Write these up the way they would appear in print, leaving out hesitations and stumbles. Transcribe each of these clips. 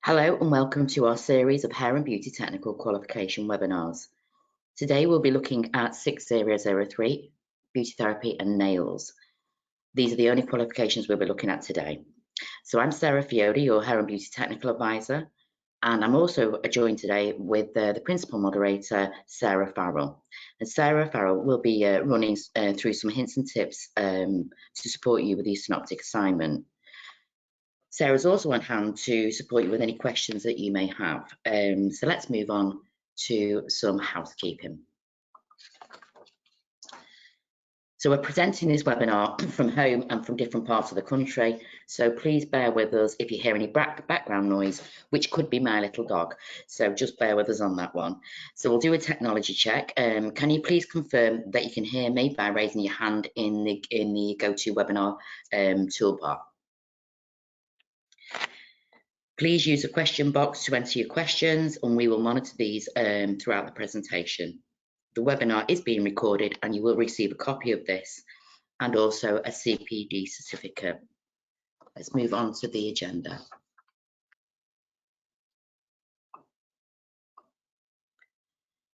Hello and welcome to our series of Hair and Beauty Technical Qualification webinars. Today we'll be looking at 6003, Beauty Therapy and Nails. These are the only qualifications we'll be looking at today. So I'm Sarah Fiodi, your Hair and Beauty Technical Advisor, and I'm also joined today with the Principal Moderator, Sarah Farrell. And Sarah Farrell will be running through some hints and tips to support you with your synoptic assignment. Sarah's also on hand to support you with any questions that you may have. So let's move on to some housekeeping. So we're presenting this webinar from home and from different parts of the country. So please bear with us if you hear any background noise, which could be my little dog. So just bear with us on that one. So we'll do a technology check. Can you please confirm that you can hear me by raising your hand in the GoTo Webinar toolbar? Please use a question box to enter your questions and we will monitor these throughout the presentation. The webinar is being recorded and you will receive a copy of this and also a CPD certificate. Let's move on to the agenda.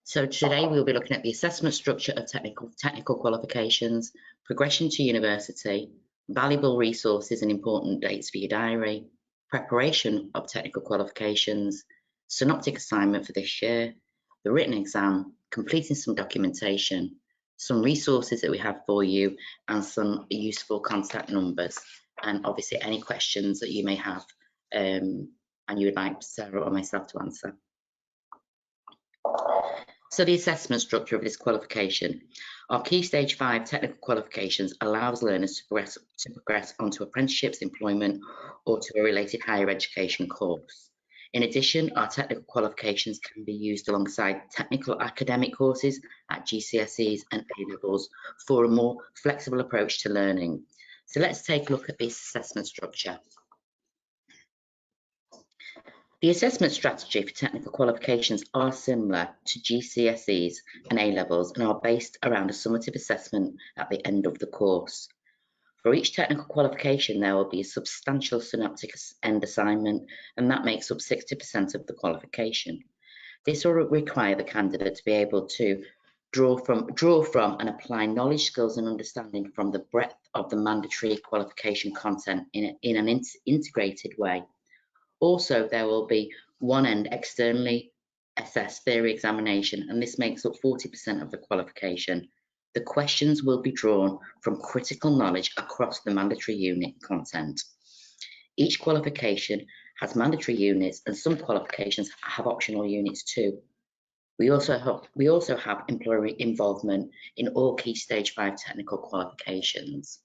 So today we'll be looking at the assessment structure of technical qualifications, progression to university, valuable resources and important dates for your diary, preparation of technical qualifications, synoptic assignment for this year, the written exam, completing some documentation, some resources that we have for you, and some useful contact numbers, and obviously any questions that you may have and you would like Sarah or myself to answer. So the assessment structure of this qualification. Our Key Stage 5 technical qualifications allows learners to progress onto apprenticeships, employment, or to a related higher education course. In addition, our technical qualifications can be used alongside technical academic courses at GCSEs and A-levels for a more flexible approach to learning. So let's take a look at this assessment structure. The assessment strategy for technical qualifications are similar to GCSEs and A-levels and are based around a summative assessment at the end of the course. For each technical qualification, there will be a substantial synoptic end assignment, and that makes up 60% of the qualification. This will require the candidate to be able to draw from and apply knowledge, skills and understanding from the breadth of the mandatory qualification content in an integrated way. Also, there will be one end externally assessed theory examination, and this makes up 40% of the qualification. The questions will be drawn from critical knowledge across the mandatory unit content. Each qualification has mandatory units and some qualifications have optional units too. We also have employer involvement in all Key Stage 5 technical qualifications.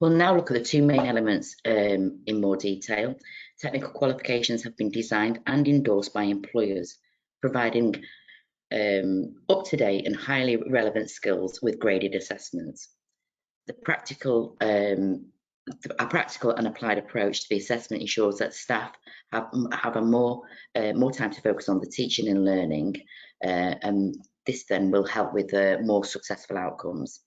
We'll now look at the two main elements in more detail. Technical qualifications have been designed and endorsed by employers, providing up-to-date and highly relevant skills with graded assessments. A practical and applied approach to the assessment ensures that staff have a more time to focus on the teaching and learning, and this then will help with more successful outcomes.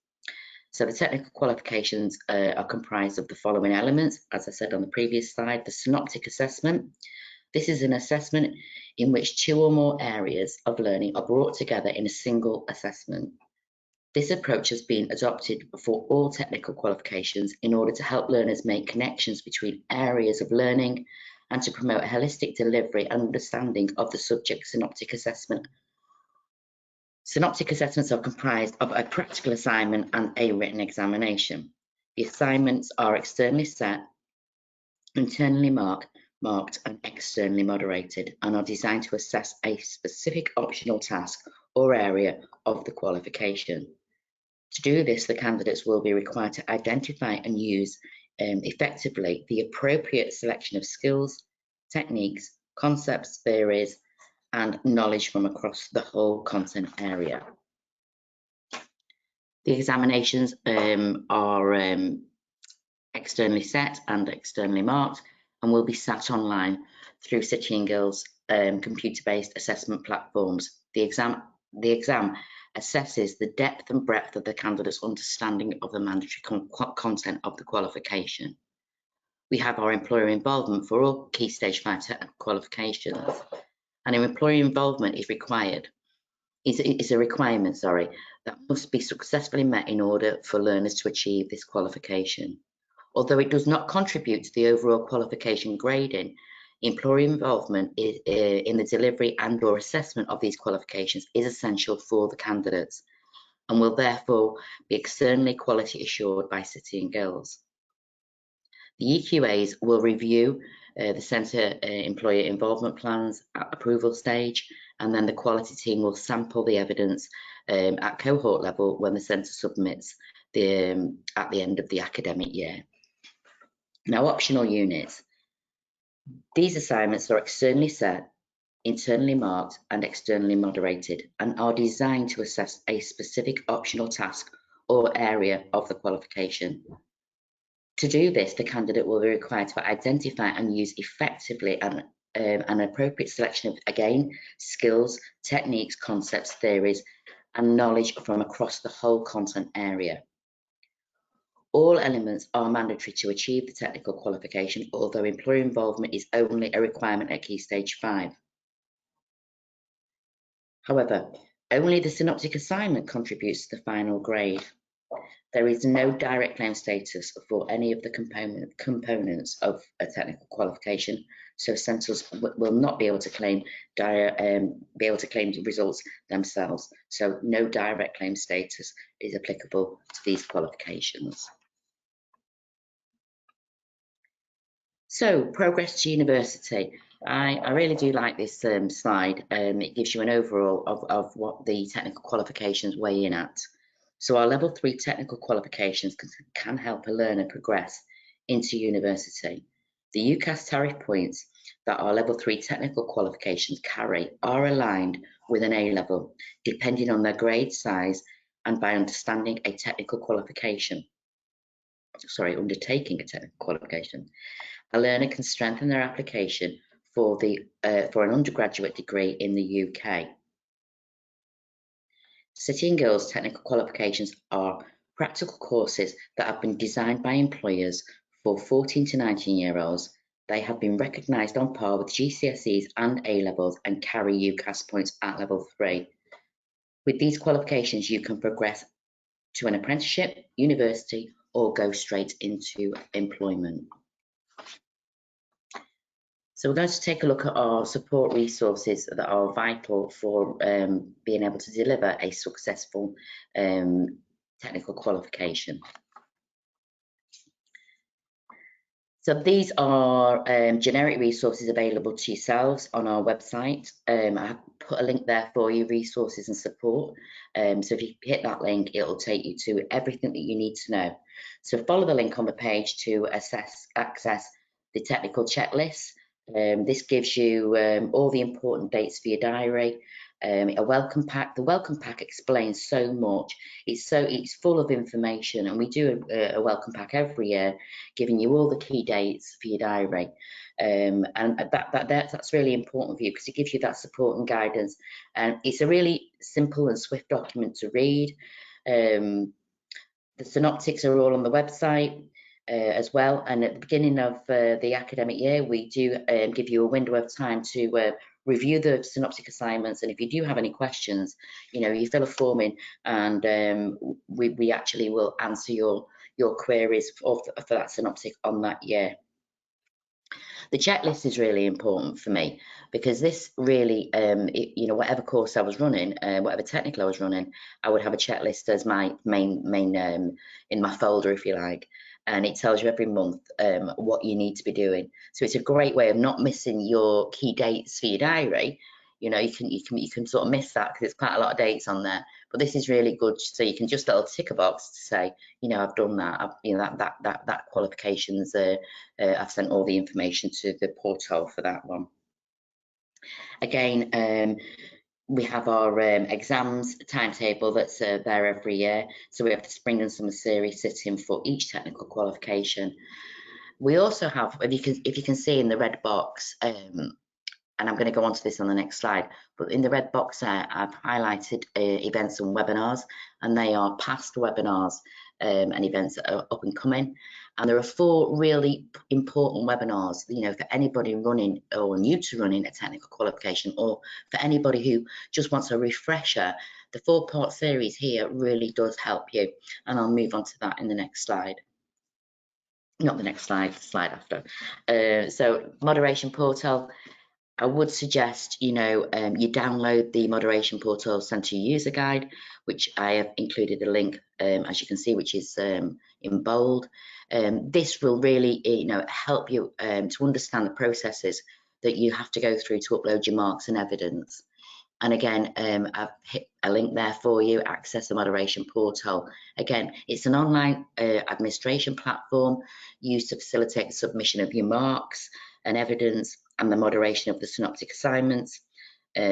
So the technical qualifications are comprised of the following elements. As I said on the previous slide, the synoptic assessment. This is an assessment in which two or more areas of learning are brought together in a single assessment. This approach has been adopted for all technical qualifications in order to help learners make connections between areas of learning and to promote a holistic delivery and understanding of the subject synoptic assessment. Synoptic assessments are comprised of a practical assignment and a written examination. The assignments are externally set, internally marked and externally moderated, and are designed to assess a specific optional task or area of the qualification. To do this, the candidates will be required to identify and use effectively the appropriate selection of skills, techniques, concepts, theories, and knowledge from across the whole content area. The examinations are externally set and externally marked and will be sat online through City & Guilds computer-based assessment platforms. The exam assesses the depth and breadth of the candidate's understanding of the mandatory content of the qualification. We have our employer involvement for all Key Stage 5 technical qualifications, and employer involvement is a requirement, that must be successfully met in order for learners to achieve this qualification. Although it does not contribute to the overall qualification grading, employer involvement in the delivery and/or assessment of these qualifications is essential for the candidates and will therefore be externally quality assured by City and Guilds. The EQAs will review the centre employer involvement plans at approval stage, and then the quality team will sample the evidence at cohort level when the centre submits at the end of the academic year. Now, optional units. These assignments are externally set, internally marked and externally moderated, and are designed to assess a specific optional task or area of the qualification. To do this, the candidate will be required to identify and use effectively an appropriate selection of, again, skills, techniques, concepts, theories, and knowledge from across the whole content area. All elements are mandatory to achieve the technical qualification, although employer involvement is only a requirement at Key Stage 5. However, only the synoptic assignment contributes to the final grade. There is no direct claim status for any of the components of a technical qualification, so centres will not be able to claim the results themselves. So no direct claim status is applicable to these qualifications. So progress to university. I really do like this slide. It gives you an overall of what the technical qualifications weigh in at. So our level 3 technical qualifications can help a learner progress into university. The UCAS tariff points that our level 3 technical qualifications carry are aligned with an A level, depending on their grade size and by undertaking a technical qualification. A learner can strengthen their application for an undergraduate degree in the UK. City and Guilds technical qualifications are practical courses that have been designed by employers for 14 to 19-year-olds. They have been recognised on par with GCSEs and A-levels and carry UCAS points at level 3. With these qualifications, you can progress to an apprenticeship, university, or go straight into employment. So we're going to take a look at our support resources that are vital for being able to deliver a successful technical qualification. So these are generic resources available to yourselves on our website. I've put a link there for you, resources and support. So if you hit that link, it'll take you to everything that you need to know. So follow the link on the page to access the technical checklist. This gives you all the important dates for your diary, a welcome pack. The welcome pack explains so much. It's full of information, and we do a welcome pack every year, giving you all the key dates for your diary. And that's really important for you because it gives you that support and guidance. And it's a really simple and swift document to read. The synoptics are all on the website. As well, and at the beginning of the academic year, we do give you a window of time to review the synoptic assignments, and if you do have any questions, you fill a form in, and we actually will answer your queries for that synoptic on that year. The checklist is really important for me because this really, whatever course I was running, whatever technical I was running, I would have a checklist as my main in my folder, if you like. And it tells you every month what you need to be doing. So it's a great way of not missing your key dates for your diary. You can sort of miss that because it's quite a lot of dates on there. But this is really good, so you can just tick a box to say, I've done that. That qualifications. I've sent all the information to the portal for that one. Again. We have our exams timetable that's there every year. So we have the spring and summer series sitting for each technical qualification. We also have, if you can see in the red box, and I'm going to go on to this on the next slide, but in the red box there, I've highlighted events and webinars, and they are past webinars and events that are up and coming. And there are 4 really important webinars, you know, for anybody running or new to running a technical qualification, or for anybody who just wants a refresher. The 4-part series here really does help you, and I'll move on to that in the next slide. Not the next slide, the slide after. So moderation portal, I would suggest, you know, you download the Moderation Portal Center User Guide, which I have included a link, as you can see, which is in bold. This will really, you know, help you to understand the processes that you have to go through to upload your marks and evidence. And again, I've hit a link there for you, access the Moderation Portal. Again, it's an online administration platform used to facilitate the submission of your marks and evidence and the moderation of the synoptic assignments,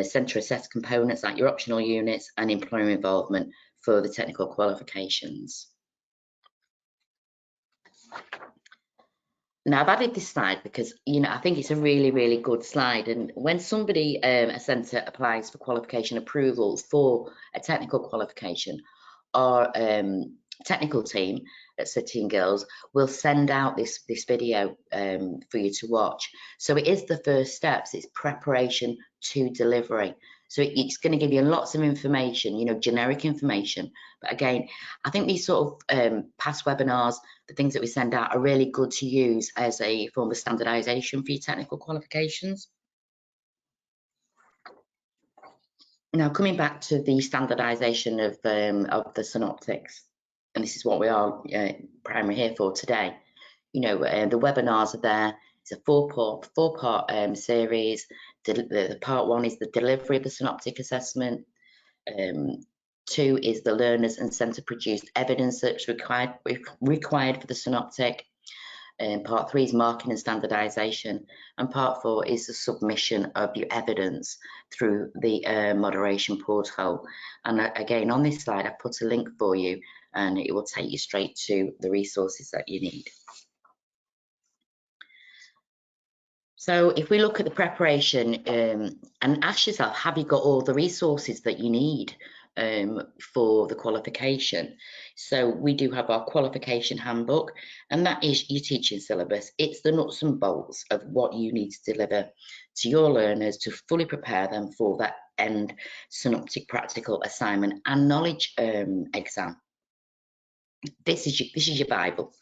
centre assessed components like your optional units, and employer involvement for the technical qualifications. Now, I've added this slide because, you know, I think it's a really, really good slide. And when somebody, a centre applies for qualification approval for a technical qualification, our technical team at City and Girls will send out this video for you to watch. So it is the first steps, it's preparation to delivery. So it's going to give you lots of information, you know, generic information. But again, I think these sort of past webinars, the things that we send out, are really good to use as a form of standardization for your technical qualifications. Now, coming back to the standardization of the synoptics, and this is what we are primarily here for today. You know, the webinars are there. It's a four-part series. The part 1 is the delivery of the synoptic assessment. 2 is the learners and centre produced evidence that's required for the synoptic. Part 3 is marking and standardisation, and part 4 is the submission of your evidence through the moderation portal. And again, on this slide, I put a link for you, and it will take you straight to the resources that you need. So if we look at the preparation and ask yourself, have you got all the resources that you need for the qualification? So we do have our qualification handbook, and that is your teaching syllabus. It's the nuts and bolts of what you need to deliver to your learners to fully prepare them for that end synoptic practical assignment and knowledge exam. This is your Bible.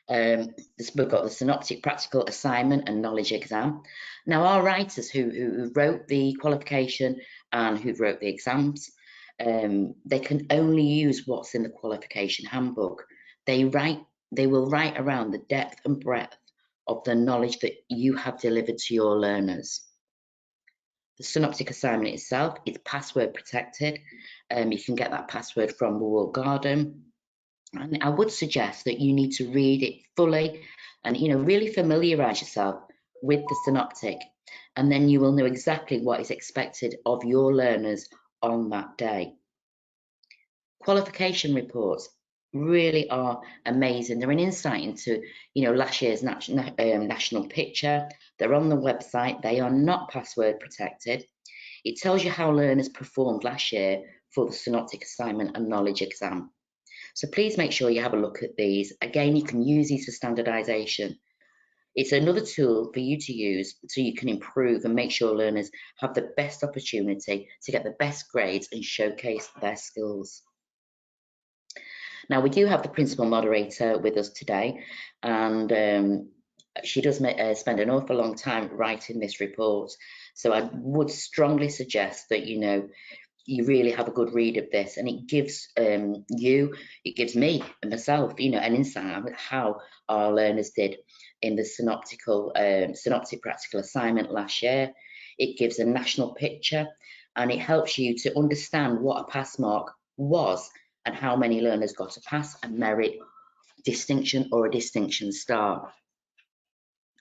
We've got the synoptic practical assignment and knowledge exam. Now, our writers who wrote the qualification and who wrote the exams, they can only use what's in the qualification handbook. They will write around the depth and breadth of the knowledge that you have delivered to your learners. The synoptic assignment itself is password protected. You can get that password from the walled garden. And I would suggest that you need to read it fully and, you know, really familiarise yourself with the synoptic, and then you will know exactly what is expected of your learners on that day. Qualification reports really are amazing. They're an insight into, you know, last year's national picture. They're on the website. They are not password protected. It tells you how learners performed last year for the synoptic assignment and knowledge exam. So please make sure you have a look at these. Again, you can use these for standardization. It's another tool for you to use so you can improve and make sure learners have the best opportunity to get the best grades and showcase their skills. Now, we do have the principal moderator with us today, and she does spend an awful long time writing this report. So I would strongly suggest that, you know, you really have a good read of this, and it gives it gives me and myself, you know, an insight on how our learners did in the synoptic practical assignment last year. It gives a national picture, and it helps you to understand what a pass mark was and how many learners got a pass, a merit, distinction, or a distinction star.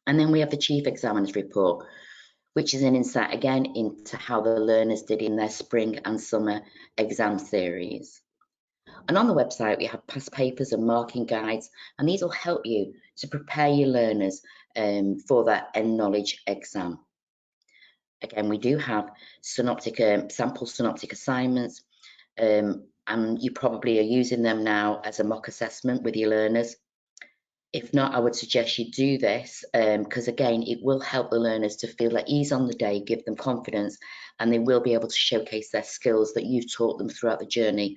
And then we have the chief examiner's report, which is an insight again into how the learners did in their spring and summer exam series. And on the website, we have past papers and marking guides, and these will help you to prepare your learners for that end knowledge exam. Again, we do have synoptic sample synoptic assignments, and you probably are using them now as a mock assessment with your learners. If not, I would suggest you do this because again, it will help the learners to feel at ease on the day, give them confidence, and they will be able to showcase their skills that you've taught them throughout the journey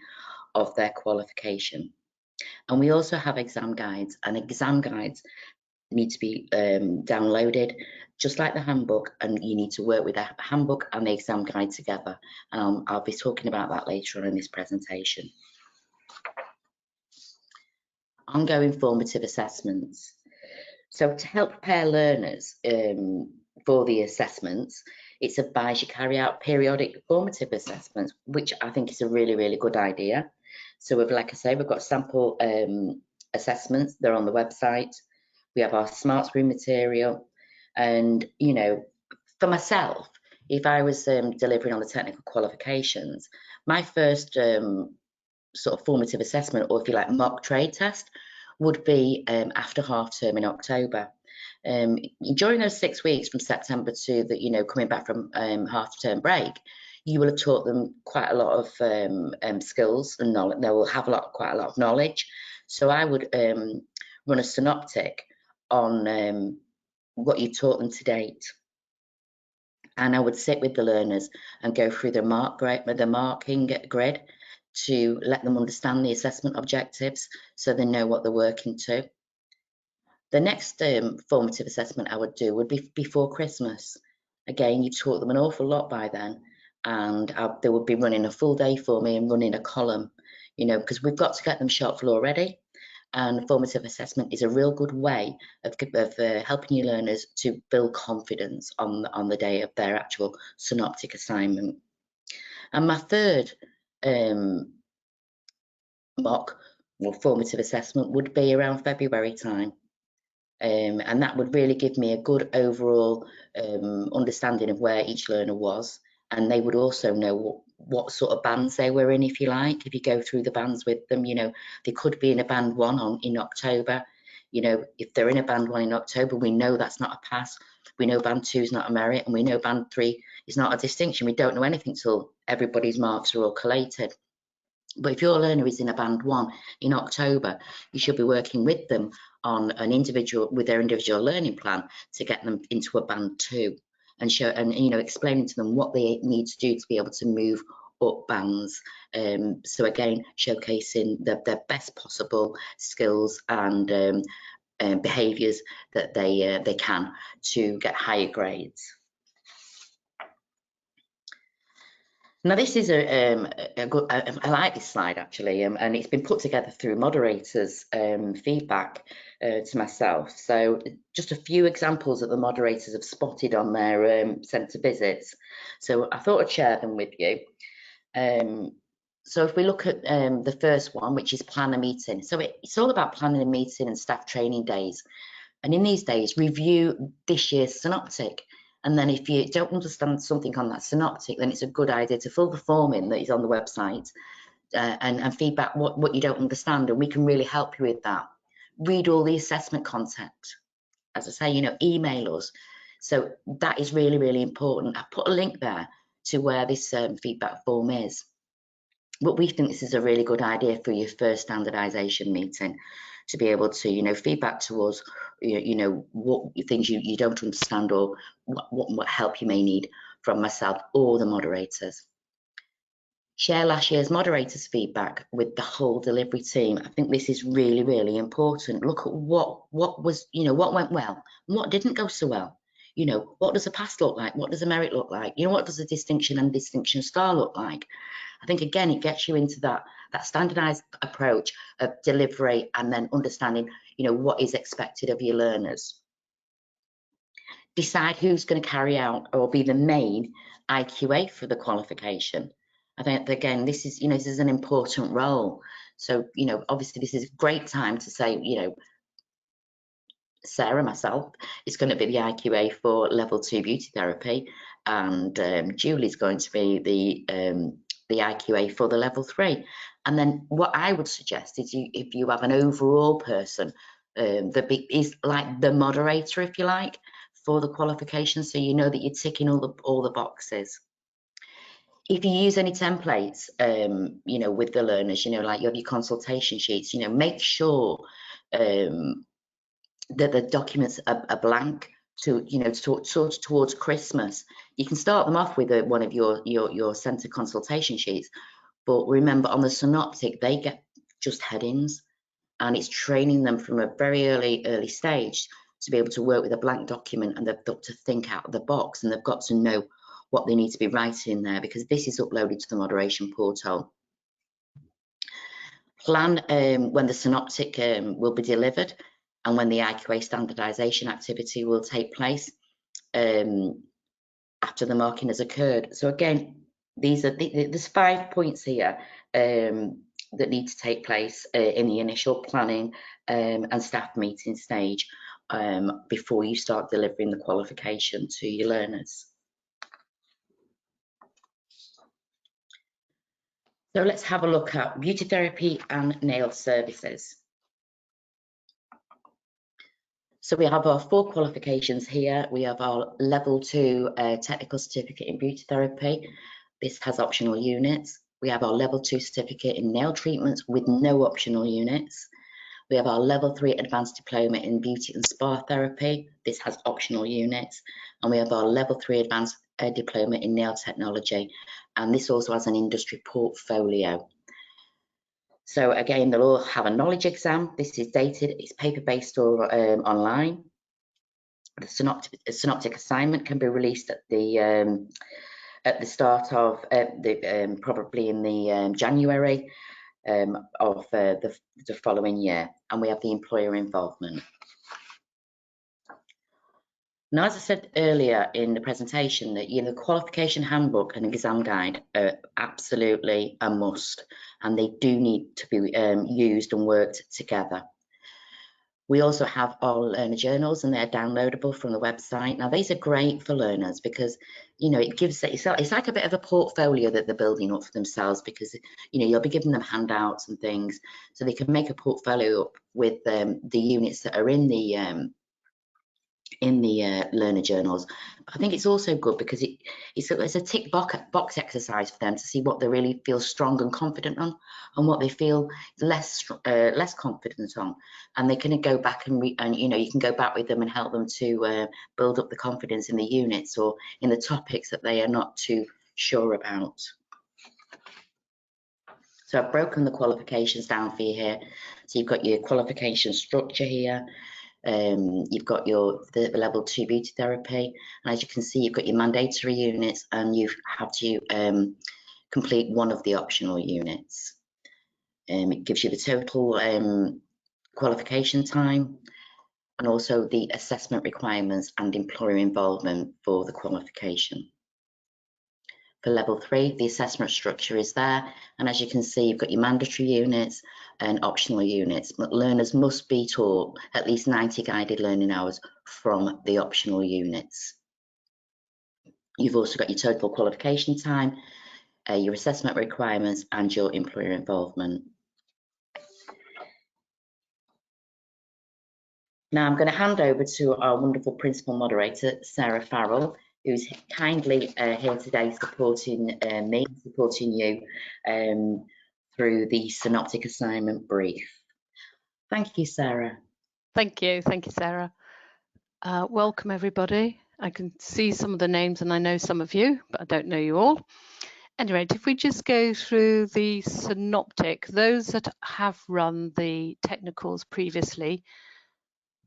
of their qualification. And we also have exam guides, and exam guides need to be downloaded just like the handbook, and you need to work with the handbook and the exam guide together. I'll be talking about that later on in this presentation. Ongoing formative assessments. So to help prepare learners for the assessments, it's advised you carry out periodic formative assessments, which I think is a really, really good idea. So like I say, we've got sample assessments, they're on the website. We have our Smart Room material. And, you know, for myself, if I was delivering on the technical qualifications, my first sort of formative assessment, or if you like, mock trade test, would be after half term in October. During those 6 weeks from September to the, you know, coming back from half term break, you will have taught them quite a lot of skills and knowledge. They will have quite a lot of knowledge. So I would run a synoptic on what you taught them to date. And I would sit with the learners and go through the marking grid to let them understand the assessment objectives so they know what they're working to. The next formative assessment I would do would be before Christmas. Again, you taught them an awful lot by then, and they would be running a full day for me and running a column, you know, because we've got to get them shop floor ready. And formative assessment is a real good way of helping your learners to build confidence on the day of their actual synoptic assignment. And my third mock or formative assessment would be around February time. And that would really give me a good overall understanding of where each learner was, and they would also know what sort of bands they were in, if you like. If you go through the bands with them, you know, they could be in a band 1 in October. You know, if they're in a band 1 in October, we know that's not a pass. We know band 2 is not a merit, and we know band 3 is not a distinction. We don't know anything till everybody's marks are all collated. But if your learner is in a band 1 in October, you should be working with them on with their individual learning plan to get them into a band 2 and you know, explaining to them what they need to do to be able to move up bands. So again, showcasing their best possible skills and behaviours that they can to get higher grades. Now this is a good, I like this slide actually, and it's been put together through Moderator's feedback to myself. So just a few examples that the moderators have spotted on their centre visits. So I thought I'd share them with you. So if we look at the first one, which is plan a meeting. So it's all about planning a meeting and staff training days. And in these days, review this year's synoptic. And then if you don't understand something on that synoptic, then it's a good idea to fill the form in that is on the website and feedback what you don't understand, and we can really help you with that. Read all the assessment content. As I say, you know, email us. So that is really, really important. I put a link there to where this feedback form is. But we think this is a really good idea for your first standardisation meeting, to be able to, you know, feedback to us, you know, what things you don't understand, or what help you may need from myself or the moderators. Share last year's moderators' feedback with the whole delivery team. I think this is really, really important. Look at what was, you know, what went well and what didn't go so well. You know, what does a pass look like? What does a merit look like? You know, what does a distinction and distinction star look like? I think, again, it gets you into that standardised approach of delivery and then understanding, you know, what is expected of your learners. Decide who's going to carry out or be the main IQA for the qualification. I think, again, this is, you know, this is an important role. So, you know, obviously this is a great time to say, you know, Sarah, myself, is going to be the IQA for level 2 beauty therapy, and Julie's going to be the IQA for the level 3. And then what I would suggest is if you have an overall person that is like the moderator, if you like, for the qualification, so you know that you're ticking all the boxes. If you use any templates, you know, with the learners, you know, like you have your consultation sheets, you know, make sure that the documents are blank to, you know, sort of towards Christmas. You can start them off with one of your centre consultation sheets, but remember on the Synoptic, they get just headings, and it's training them from a very early stage to be able to work with a blank document, and they've got to think out of the box, and they've got to know what they need to be writing there, because this is uploaded to the moderation portal. Plan when the Synoptic will be delivered and when the IQA standardisation activity will take place after the marking has occurred. So again, these are there's 5 points here that need to take place in the initial planning and staff meeting stage before you start delivering the qualification to your learners. So let's have a look at beauty therapy and nail services. So we have our 4 qualifications here. We have our level 2 technical certificate in beauty therapy. This has optional units. We have our level 2 certificate in nail treatments with no optional units. We have our level 3 advanced diploma in beauty and spa therapy. This has optional units. And we have our level 3 advanced diploma in nail technology. And this also has an industry portfolio. So again, they'll all have a knowledge exam. This is dated, it's paper-based or online. The synoptic assignment can be released at the start of probably in the January of the following year, and we have the employer involvement. Now, as I said earlier in the presentation, that the qualification handbook and exam guide are absolutely a must, and they do need to be used and worked together. We also have our learner journals, and they're downloadable from the website. Now, these are great for learners because, you know, it's like a bit of a portfolio that they're building up for themselves, because, you know, you'll be giving them handouts and things so they can make a portfolio up with the units that are in the learner journals. I think it's also good because it's a tick box exercise for them to see what they really feel strong and confident on, and what they feel less confident on, and they can go back and you know, you can go back with them and help them to build up the confidence in the units or in the topics that they are not too sure about. So I've broken the qualifications down for you here. So you've got your qualification structure here. You've got the level 2 beauty therapy, and as you can see, you've got your mandatory units, and you have to complete one of the optional units. It gives you the total qualification time, and also the assessment requirements and employer involvement for the qualification. For level 3, the assessment structure is there, and as you can see, you've got your mandatory units and optional units. But learners must be taught at least 90 guided learning hours from the optional units. You've also got your total qualification time, your assessment requirements, and your employer involvement. Now I'm going to hand over to our wonderful principal moderator, Sarah Farrell, who's kindly here today supporting me, supporting you through the synoptic assignment brief. Thank you, Sarah. Thank you, Sarah. Welcome everybody. I can see some of the names and I know some of you, but I don't know you all. Anyway, if we just go through the synoptic, those that have run the technicals previously,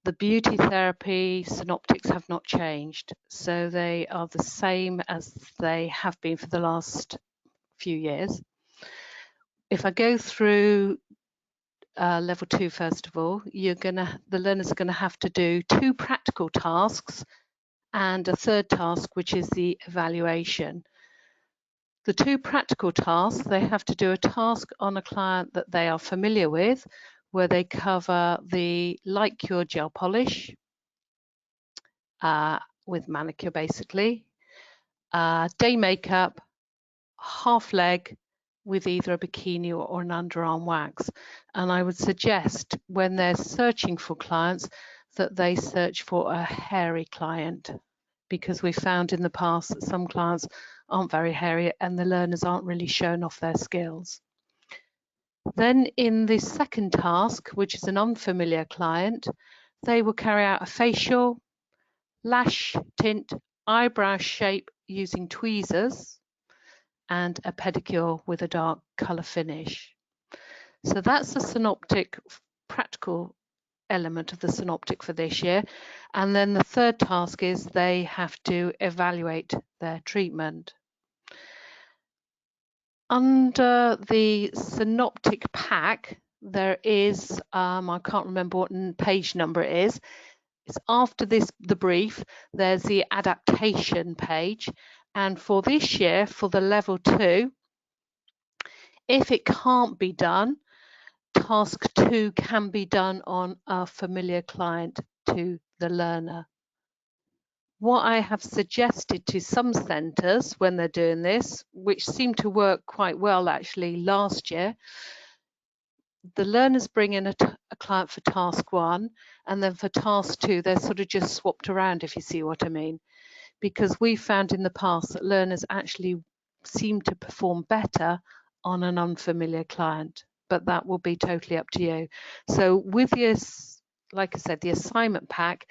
the beauty therapy synoptics have not changed, so they are the same as they have been for the last few years. If I go through level 2 first of all, the learners are going to have to do 2 practical tasks and a 3rd task, which is the evaluation. The 2 practical tasks, they have to do a task on a client that they are familiar with, where they cover the light cure gel polish with manicure basically, day makeup, half leg with either a bikini or an underarm wax. And I would suggest when they're searching for clients that they search for a hairy client, because we found in the past that some clients aren't very hairy and the learners aren't really showing off their skills. Then in the second task, which is an unfamiliar client, they will carry out a facial, lash tint, eyebrow shape using tweezers, and a pedicure with a dark colour finish. So that's the synoptic practical element of the synoptic for this year. And then the third task is they have to evaluate their treatment. Under the synoptic pack, there is, I can't remember what page number it is. It's after the brief, there's the adaptation page. And for this year, for the level 2, if it can't be done, task 2 can be done on a familiar client to the learner. What I have suggested to some centres when they're doing this, which seemed to work quite well actually last year, the learners bring in a client for task 1, and then for task 2 they're sort of just swapped around, if you see what I mean, because we found in the past that learners actually seem to perform better on an unfamiliar client, but that will be totally up to you. So with this, like I said, the assignment pack,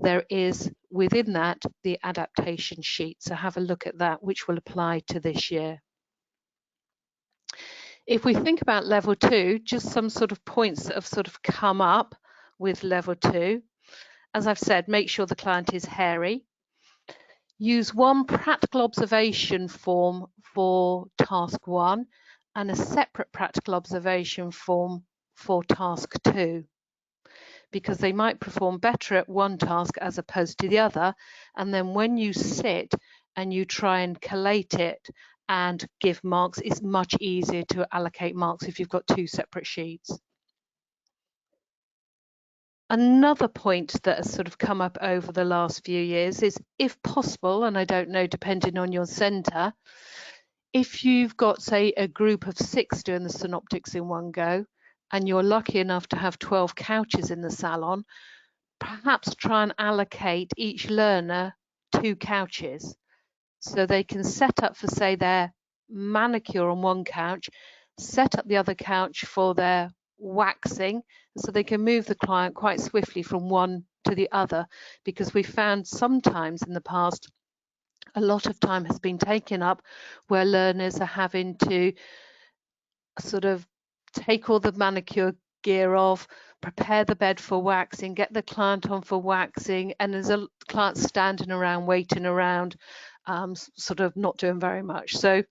there is within that the adaptation sheet, so have a look at that, which will apply to this year. If we think about level 2, just some sort of points that have sort of come up with level 2. As I've said, make sure the client is hairy. Use one practical observation form for task 1 and a separate practical observation form for task 2, because they might perform better at one task as opposed to the other. And then when you sit and you try and collate it and give marks, it's much easier to allocate marks if you've got 2 separate sheets. Another point that has sort of come up over the last few years is, if possible, and I don't know, depending on your centre, if you've got, say, a group of 6 doing the synoptics in one go, and you're lucky enough to have 12 couches in the salon, perhaps try and allocate each learner 2 couches. So they can set up for, say, their manicure on one couch, set up the other couch for their waxing, so they can move the client quite swiftly from one to the other, because we found sometimes in the past a lot of time has been taken up where learners are having to sort of take all the manicure gear off, prepare the bed for waxing, get the client on for waxing, and there's a client standing around, waiting around, sort of not doing very much. So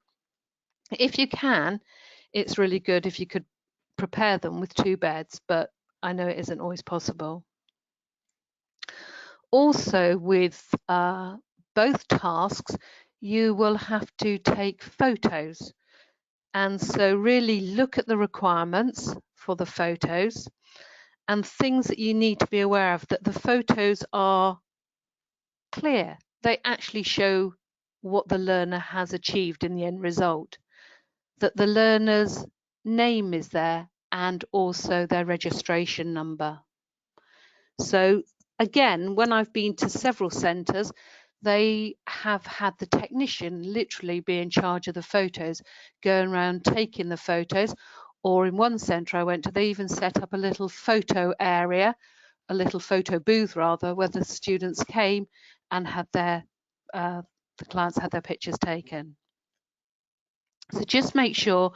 if you can, it's really good if you could prepare them with 2 beds, but I know it isn't always possible. Also with both tasks, you will have to take photos. And so really look at the requirements for the photos and things that you need to be aware of, that the photos are clear. They actually show what the learner has achieved in the end result, that the learner's name is there and also their registration number. So again, when I've been to several centres, they have had the technician literally be in charge of the photos, going around taking the photos. Or in one centre I went to, they even set up a little photo area, a little photo booth rather, where the students came and had their, the clients had their pictures taken. So just make sure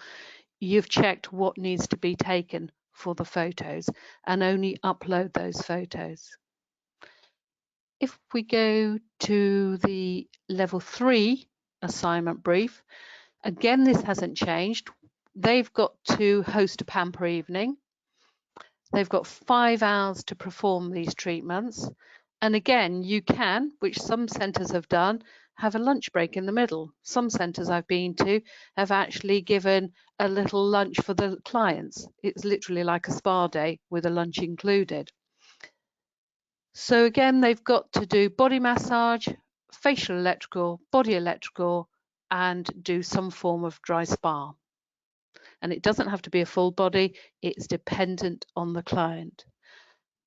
you've checked what needs to be taken for the photos and only upload those photos. If we go to the level 3 assignment brief, again, this hasn't changed. They've got to host a pamper evening. They've got 5 hours to perform these treatments. And again, you can, which some centres have done, have a lunch break in the middle. Some centres I've been to have actually given a little lunch for the clients. It's literally like a spa day with a lunch included. So again, they've got to do body massage, facial electrical, body electrical, and do some form of dry spa. And it doesn't have to be a full body, it's dependent on the client.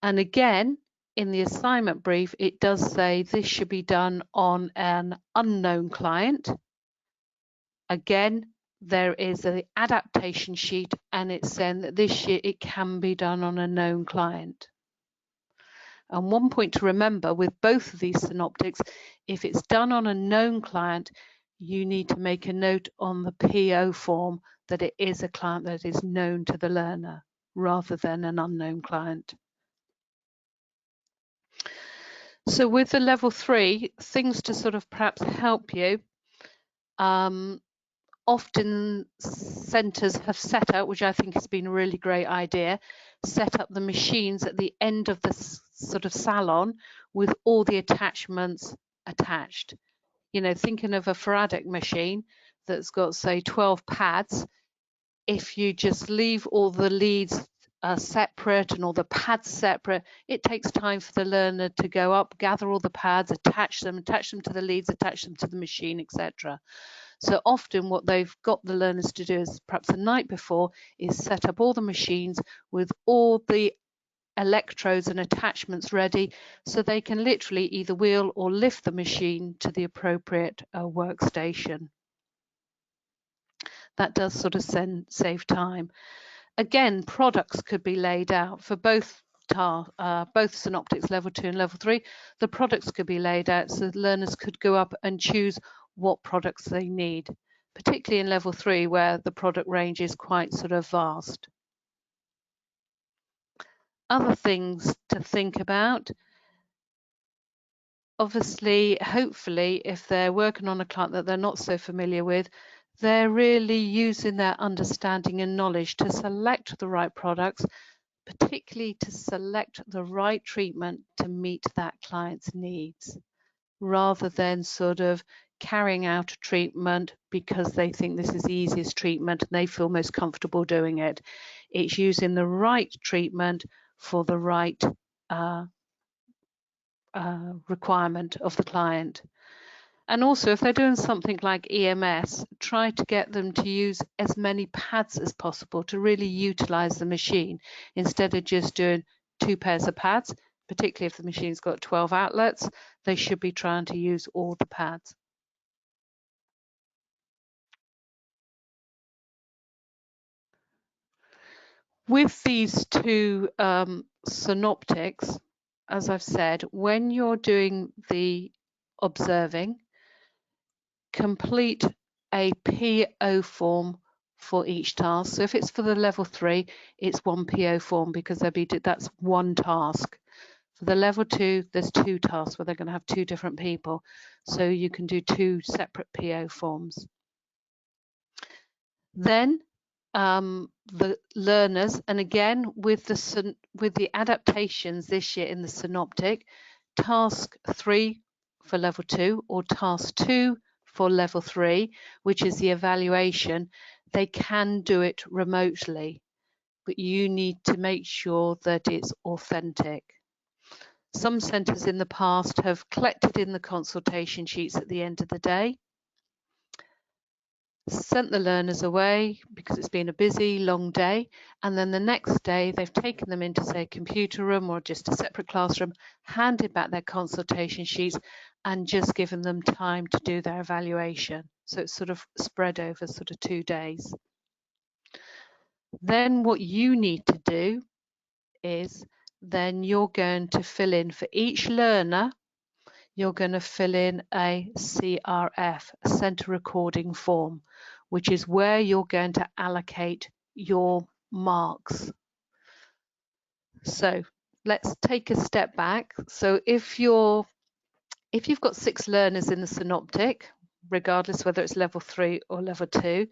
And again, in the assignment brief, it does say this should be done on an unknown client. Again, there is an adaptation sheet and it's saying that this year it can be done on a known client. And one point to remember with both of these synoptics, if it's done on a known client, you need to make a note on the PO form that it is a client that is known to the learner rather than an unknown client. So with the level 3, things to sort of perhaps help you. Often centres have set up, which I think has been a really great idea, set up the machines at the end of the sort of salon with all the attachments attached. You know, thinking of a Faradic machine that's got, say, 12 pads, if you just leave all the leads separate and all the pads separate, it takes time for the learner to go up, gather all the pads, attach them to the leads, attach them to the machine, etc. So often what they've got the learners to do is perhaps the night before is set up all the machines with all the electrodes and attachments ready so they can literally either wheel or lift the machine to the appropriate workstation. That does sort of save time. Again, products could be laid out for both Synoptics level 2 and level 3. The products could be laid out so the learners could go up and choose what products they need, particularly in level 3 where the product range is quite sort of vast. Other things to think about. Obviously, hopefully, if they're working on a client that they're not so familiar with, they're really using their understanding and knowledge to select the right products, particularly to select the right treatment to meet that client's needs, rather than sort of carrying out a treatment because they think this is the easiest treatment and they feel most comfortable doing it. It's using the right treatment for the right requirement of the client. And also, if they're doing something like EMS, try to get them to use as many pads as possible to really utilize the machine instead of just doing 2 pairs of pads, particularly if the machine's got 12 outlets, they should be trying to use all the pads. With these two synoptics, as I've said, when you're doing the observing, complete a PO form for each task. So if it's for the level 3, it's one PO form because that's one task. For the level 2, there's 2 tasks where they're going to have 2 different people. So you can do 2 separate PO forms. Then the learners, and again with the adaptations this year in the synoptic, task 3 for level 2 or task 2 for level 3, which is the evaluation, they can do it remotely, but you need to make sure that it's authentic. Some centres in the past have collected in the consultation sheets at the end of the day, sent the learners away because it's been a busy, long day, and then the next day they've taken them into, say, a computer room or just a separate classroom, handed back their consultation sheets and just given them time to do their evaluation. So it's sort of spread over sort of 2 days. Then what you need to do is then you're going to fill in for each learner, you're going to fill in a CRF, a centre recording form, which is where you're going to allocate your marks. So let's take a step back. So if you've got 6 learners in the synoptic, regardless whether it's level 3 or level 2,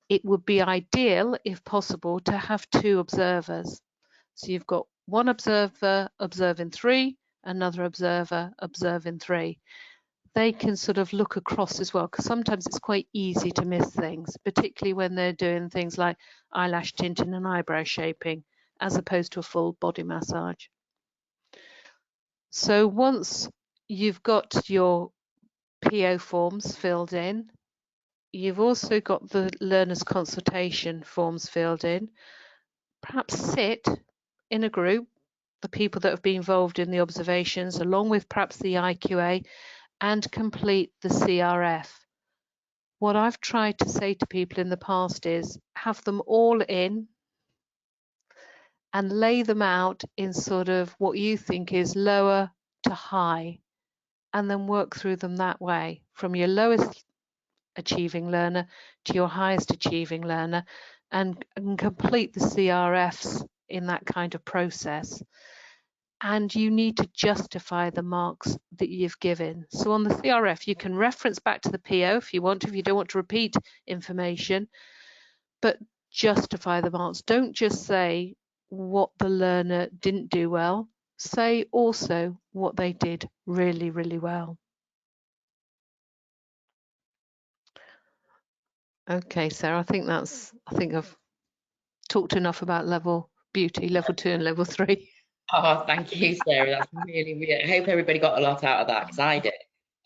it would be ideal, if possible, to have 2 observers. So you've got one observer observing 3, another observer observing 3. They can sort of look across as well, because sometimes it's quite easy to miss things, particularly when they're doing things like eyelash tinting and eyebrow shaping, as opposed to a full body massage. So once you've got your PO forms filled in, you've also got the learners' consultation forms filled in, perhaps sit in a group, the people that have been involved in the observations, along with perhaps the IQA, and complete the CRF. What I've tried to say to people in the past is have them all in and lay them out in sort of what you think is lower to high, and then work through them that way, from your lowest achieving learner to your highest achieving learner, and complete the CRFs in that kind of process. And you need to justify the marks that you've given. So on the CRF, you can reference back to the PO if you want to, if you don't want to repeat information, but justify the marks. Don't just say what the learner didn't do well, say also what they did really, really well. Okay, Sarah, I think I've talked enough about level beauty, level 2 and level 3. Oh, thank you, Sarah. That's really. I hope everybody got a lot out of that, because I did.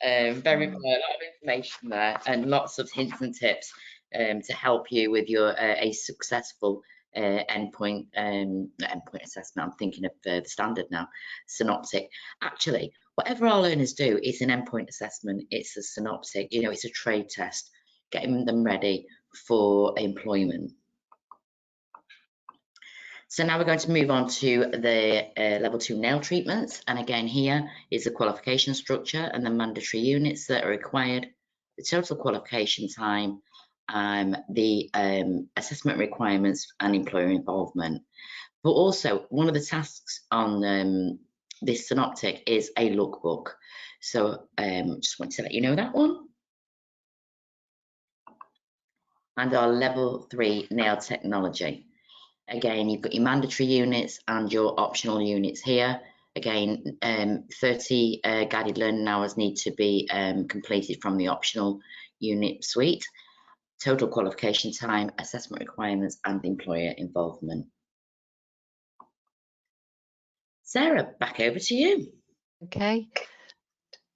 A lot of information there, and lots of hints and tips to help you with your a successful endpoint assessment. I'm thinking of the standard now, synoptic. Actually, whatever our learners do, it's an endpoint assessment. It's a synoptic. It's a trade test, getting them ready for employment. So now we're going to move on to the level 2 nail treatments. And again, here is the qualification structure and the mandatory units that are required, the total qualification time, the assessment requirements and employer involvement. But also, one of the tasks on this synoptic is a lookbook. So just want to let you know that one. And our level 3 nail technology. Again, you've got your mandatory units and your optional units here. Again, 30 guided learning hours need to be completed from the optional unit suite. Total qualification time, assessment requirements, and employer involvement. Sarah, back over to you. Okay.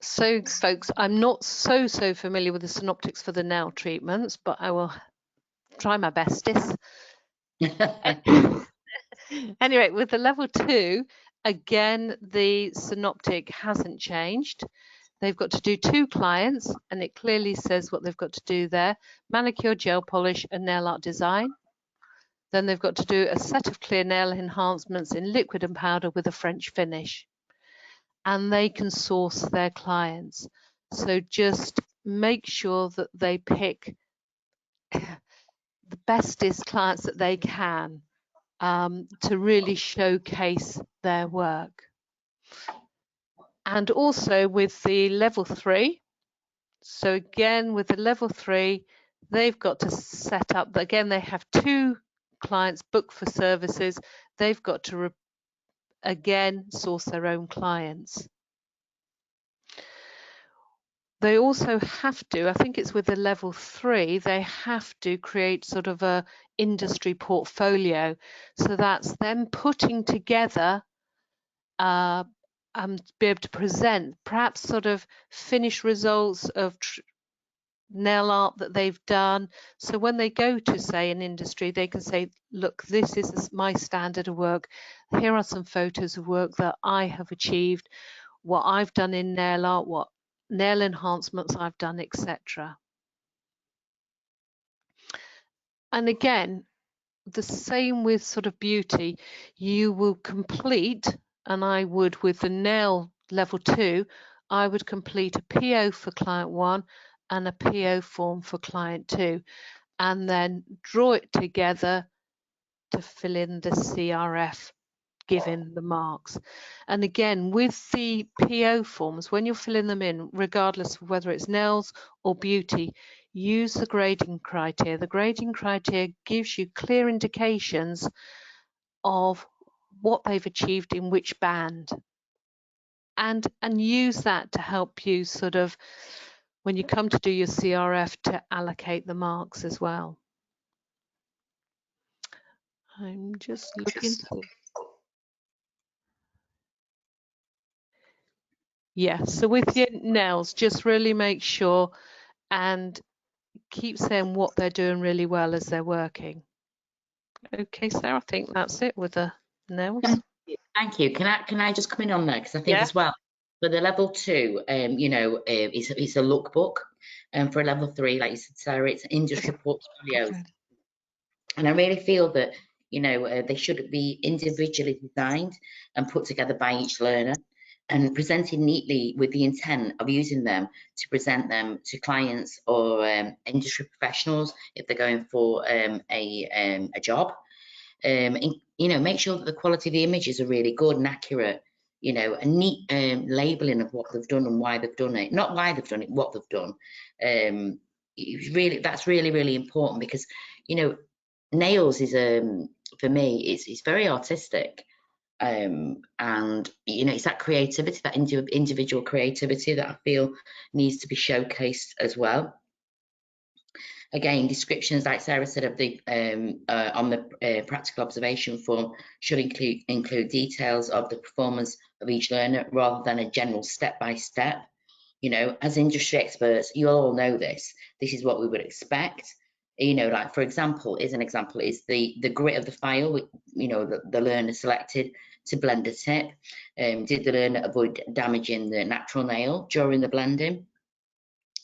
So, folks, I'm not so familiar with the synoptics for the nail treatments, but I will try my bestest. Anyway, with the level 2, again, the synoptic hasn't changed. They've got to do 2 clients, and it clearly says what they've got to do there: manicure, gel polish, and nail art design. Then they've got to do a set of clear nail enhancements in liquid and powder with a French finish. And they can source their clients. So just make sure that they pick the bestest clients that they can to really showcase their work. And also with the level 3, so again with the level 3, they've got to set up, again they have 2 clients booked for services. They've got to again source their own clients. They also have to, I think it's with the level 3, they have to create sort of a industry portfolio. So that's them putting together be able to present perhaps sort of finished results of nail art that they've done. So when they go to, say, an industry, they can say, look, this is my standard of work. Here are some photos of work that I have achieved, what I've done in nail art, what nail enhancements I've done, etc. And again, the same with sort of beauty. You will complete, and I would with the nail level 2, I would complete a PO for client 1 and a PO form for client 2, and then draw it together to fill in the CRF, given the marks. And again, with the PO forms, when you're filling them in, regardless of whether it's nails or beauty, use the grading criteria. The grading criteria gives you clear indications of what they've achieved in which band, and use that to help you sort of, when you come to do your CRF, to allocate the marks as well. I'm just looking. Yeah, so with your nails, just really make sure and keep saying what they're doing really well as they're working. Okay, Sarah, I think that's it with the nails. Thank you. Can I just come in on there? Because I think Yeah. as well, for the level 2, you know, it's a lookbook. And for a level 3, like you said, Sarah, it's industry portfolios. And I really feel that, you know, they should be individually designed and put together by each learner and presented neatly with the intent of using them to present them to clients or industry professionals if they're going for a job. You know, make sure that the quality of the images are really good and accurate. You know, a neat labeling of what they've done and why they've done it, not why they've done it, what they've done. That's really important because, you know, nails is for me, it's very artistic. And you know, it's that creativity, that individual creativity that I feel needs to be showcased as well. Again, descriptions, like Sarah said, of the on the practical observation form should include details of the performance of each learner rather than a general step-by-step. You know, as industry experts, you all know this. This is what we would expect. You know, like for example, is the grit of the file, you know, the learner selected to blend a tip. Did the learner avoid damaging the natural nail during the blending?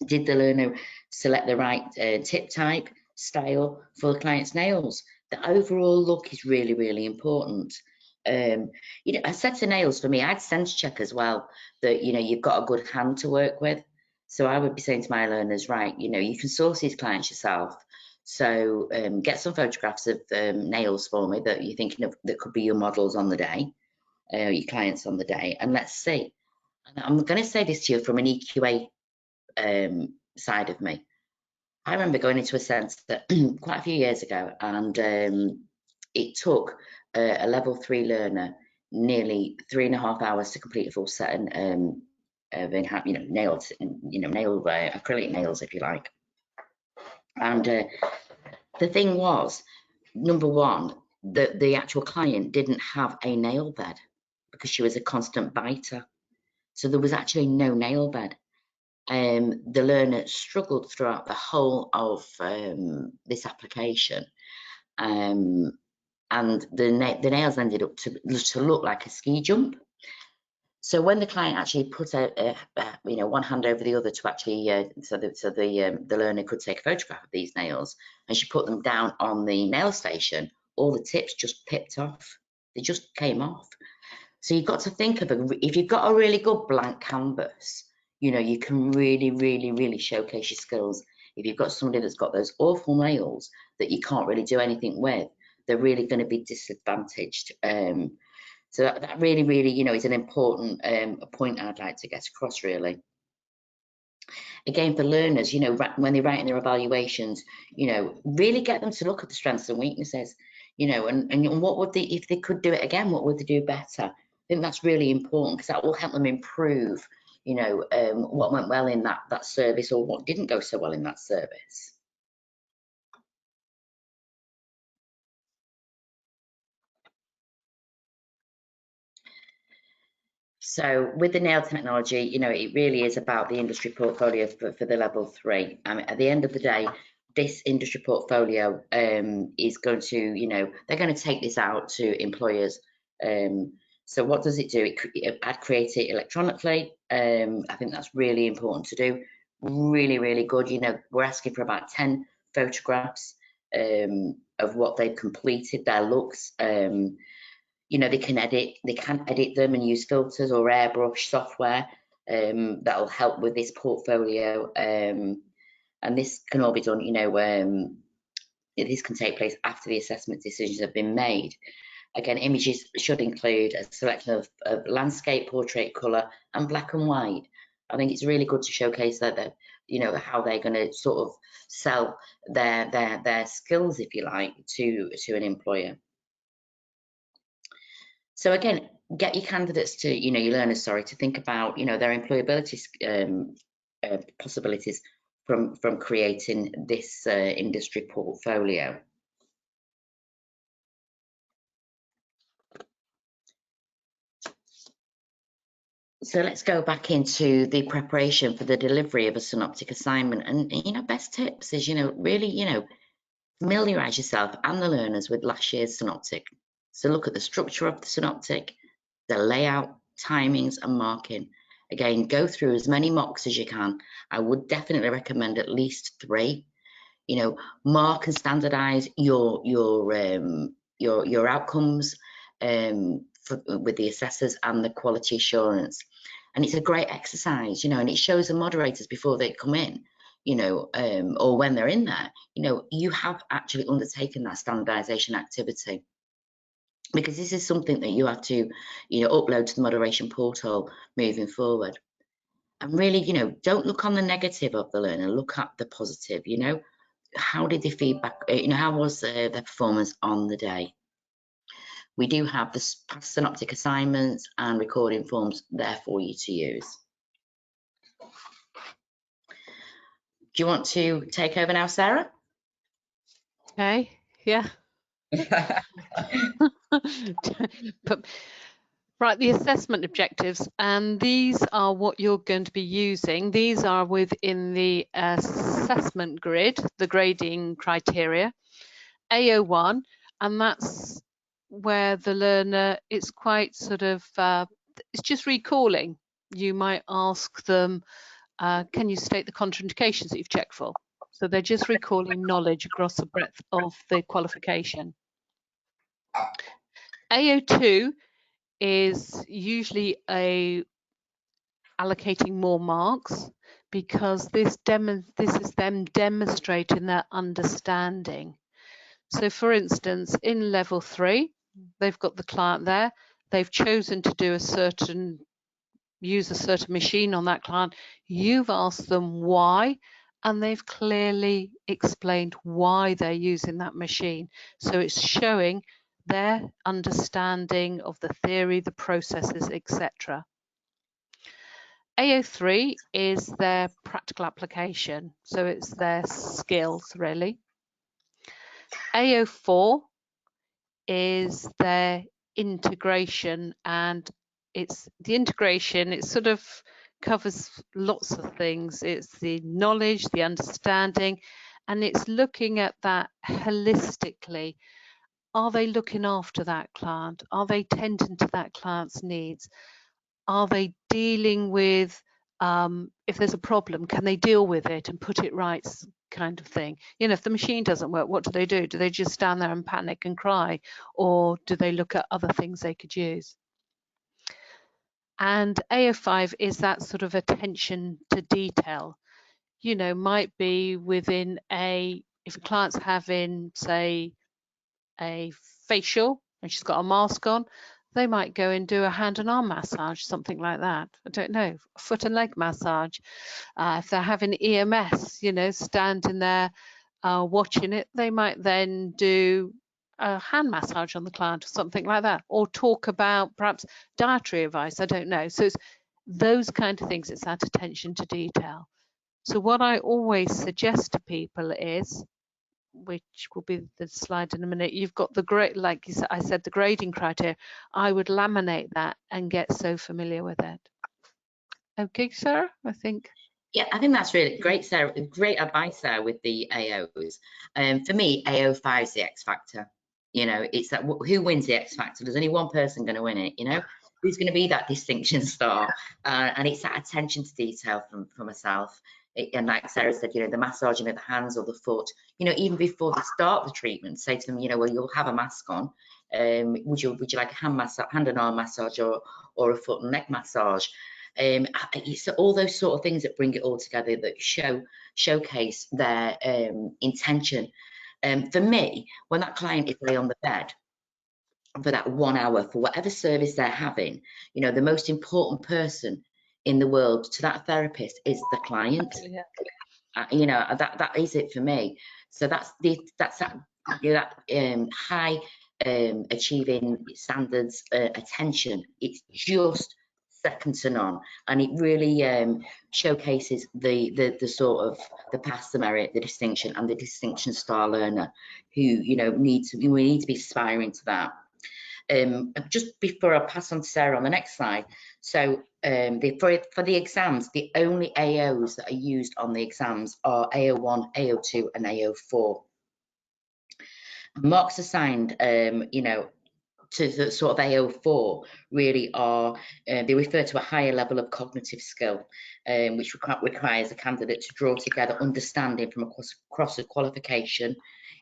Did the learner select the right tip type, style for the client's nails? The overall look is really important. You know, a set of nails for me, I'd sense check as well that, you know, you've got a good hand to work with. So I would be saying to my learners, right, you know, you can source these clients yourself. So get some photographs of nails for me that you're thinking of that could be your models on the day, your clients on the day, and let's see. And I'm going to say this to you from an EQA side of me. I remember going into a centre quite a few years ago, and it took a level 3 learner nearly 3.5 hours to complete a full set of you know, nails, you know, acrylic nails, if you like. And the thing was, number one, the actual client didn't have a nail bed because she was a constant biter. So there was actually no nail bed. The learner struggled throughout the whole of this application, and the nails ended up to look like a ski jump. So when the client actually put you know, one hand over the other to actually so the learner could take a photograph of these nails, and she put them down on the nail station, all the tips just pipped off. They just came off. So you've got to think of if you've got a really good blank canvas, you know, you can really showcase your skills. If you've got somebody that's got those awful nails that you can't really do anything with, they're really going to be disadvantaged. So that really, you know, is an important point I'd like to get across, really. Again, for learners, you know, when they're writing their evaluations, you know, really get them to look at the strengths and weaknesses, you know, and what would they, if they could do it again, what would they do better? I think that's really important because that will help them improve, you know, what went well in that service or what didn't go so well in that service. So with the nail technology, you know, it really is about the industry portfolio for the level 3. I mean, at the end of the day, this industry portfolio is going to, you know, they're going to take this out to employers. So what does it do? I'd create it electronically. I think that's really important to do. Really good. You know, we're asking for about 10 photographs of what they've completed, their looks. You know, they can edit them and use filters or airbrush software that'll help with this portfolio. And this can all be done, you know, this can take place after the assessment decisions have been made. Again, images should include a selection of landscape, portrait, colour, and black and white. I think it's really good to showcase that you know, how they're going to sort of sell their skills, if you like, to an employer. So again, get your candidates to, you know, your learners, sorry, to think about, you know, their employability possibilities from creating this industry portfolio. So let's go back into the preparation for the delivery of a synoptic assignment. And, you know, best tips is, you know, really, you know, familiarise yourself and the learners with last year's synoptic So look at the structure of the synoptic, the layout, timings and marking. Again, go through as many mocks as you can. I would definitely recommend at least 3. You know, mark and standardize your outcomes with the assessors and the quality assurance. And it's a great exercise, you know, and it shows the moderators before they come in, you know, or when they're in there, you know, you have actually undertaken that standardization activity, because this is something that you have to, you know, upload to the moderation portal moving forward. And really, you know, don't look on the negative of the learner, look at the positive. You know, how did they feedback, you know, how was their performance on the day? We do have the past synoptic assignments and recording forms there for you to use. Do you want to take over now, Sarah? Okay, yeah. But, right, the assessment objectives, and these are what you're going to be using. These are within the assessment grid, the grading criteria, AO1, and that's where the learner, it's quite sort of, it's just recalling. You might ask them, can you state the contraindications that you've checked for? So they're just recalling knowledge across the breadth of the qualification. AO2 is usually allocating more marks, because this is them demonstrating their understanding. So for instance, in level 3, they've got the client there, they've chosen to use a certain machine on that client. You've asked them why, and they've clearly explained why they're using that machine. So it's showing their understanding of the theory, the processes, etc. AO3 is their practical application, so it's their skills really. AO4 is their integration, and it's the integration, it sort of covers lots of things. It's the knowledge, the understanding, and it's looking at that holistically. Are they looking after that client? Are they tending to that client's needs? Are they dealing with, if there's a problem, can they deal with it and put it right, kind of thing? You know, if the machine doesn't work, what do they do? Do they just stand there and panic and cry? Or do they look at other things they could use? And AO5 is that sort of attention to detail. You know, might be within if a client's having, say, a facial and she's got a mask on, they might go and do a hand and arm massage, something like that. I don't know, foot and leg massage. If they're having EMS, you know, standing there watching it, they might then do a hand massage on the client or something like that, or talk about perhaps dietary advice. I don't know. So it's those kind of things. It's that attention to detail. So what I always suggest to people is, which will be the slide in a minute, you've got the grade, like you said, I said, the grading criteria. I would laminate that and get so familiar with it. Okay, Sarah, I think. Yeah, I think that's really great, Sarah. Great advice there with the AOs. For me, AO5 is the X factor. You know, it's that who wins the X factor? There's only one person going to win it. You know, who's going to be that distinction star? And it's that attention to detail from myself. And like Sarah said, you know, the massaging of the hands or the foot. You know, even before they start the treatment, say to them, you know, well, you'll have a mask on. Would you like a hand and arm massage or a foot and neck massage? It's all those sort of things that bring it all together, that showcase their intention. For me, when that client is lay on the bed for that 1 hour, for whatever service they're having, you know, the most important person in the world to that therapist is the client. Yeah. You know, that is it for me. So that's that high achieving standards attention. It's just second to none, and it really showcases the sort of the pass, the merit, the distinction, and the distinction star learner who, you know, we need to be aspiring to that. Just before I pass on to Sarah on the next slide, so for the exams, the only AOs that are used on the exams are AO1, AO2 and AO4. Marks assigned, you know, to the sort of AO4 really are, they refer to a higher level of cognitive skill, which requires a candidate to draw together understanding from across a qualification,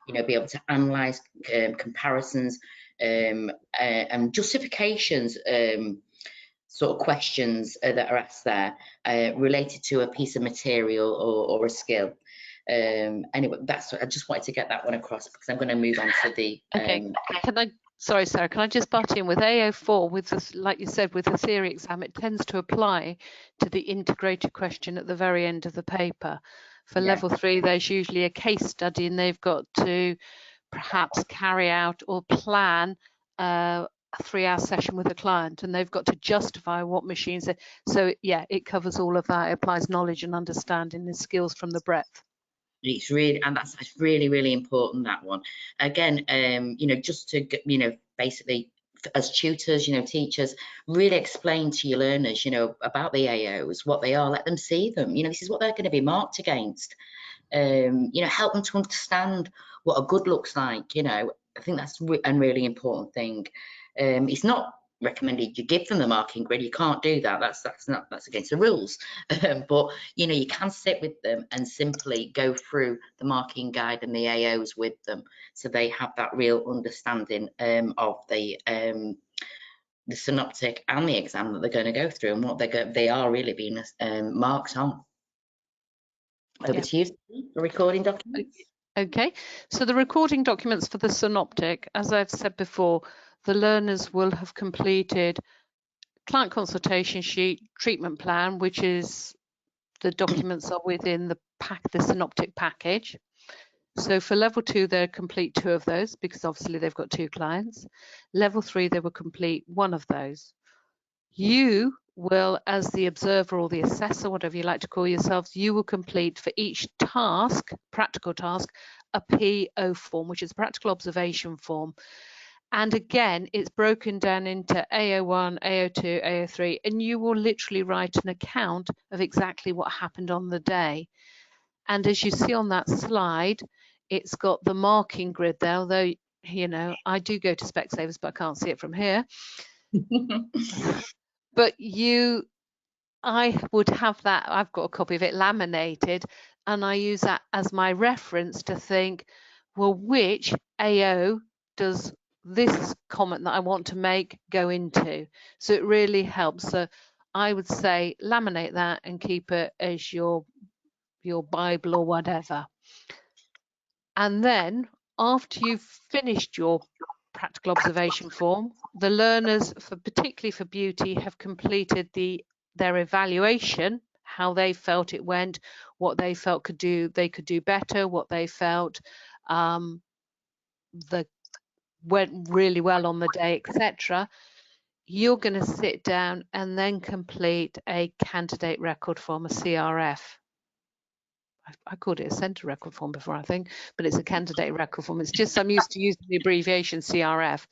you know, be able to analyse comparisons and justifications, sort of questions that are asked there related to a piece of material or a skill. Anyway, that's, I just wanted to get that one across because I'm going to move on to the. Okay, sorry, Sarah, can I just butt in with AO4, with this, like you said, with the theory exam, it tends to apply to the integrated question at the very end of the paper. For level 3, there's usually a case study and they've got to perhaps carry out or plan a 3-hour session with a client, and they've got to justify what machines are. So yeah, it covers all of that. It applies knowledge and understanding and skills from the breadth. It's really, and that's really, really important, that one. Again, you know, just to, you know, basically as tutors, you know, teachers, really explain to your learners, you know, about the AOs, what they are, let them see them. You know, this is what they're going to be marked against. You know, help them to understand what a good looks like. You know, I think that's a really important thing. It's not recommended you give them the marking grid. You can't do that. That's against the rules. But you know, you can sit with them and simply go through the marking guide and the AOs with them, so they have that real understanding of the synoptic and the exam that they're going to go through and what they are really being marked on. Over to you, the recording documents. Okay, so the recording documents for the synoptic, as I've said before, the learners will have completed client consultation sheet, treatment plan, which is the documents are within the synoptic package. So for level 2, they'll complete 2 of those because obviously they've got 2 clients. Level 3, they will complete 1 of those. You will, as the observer or the assessor, whatever you like to call yourselves, you will complete for each task, practical task, a PO form, which is a practical observation form. And again, it's broken down into AO1, AO2, AO3, and you will literally write an account of exactly what happened on the day. And as you see on that slide, it's got the marking grid there, although, you know, I do go to Specsavers, but I can't see it from here. But I would have that, I've got a copy of it laminated, and I use that as my reference to think, well, which AO does this comment that I want to make go into? So it really helps. So I would say laminate that and keep it as your Bible or whatever. And then after you've finished your practical observation form, the learners, particularly for beauty, have completed their evaluation, how they felt it went, what they felt they could do better, what they felt went really well on the day, etc. You're going to sit down and then complete a candidate record form, a CRF. I called it a centre record form before, I think, but it's a candidate record form. It's just I'm used to using the abbreviation CRF.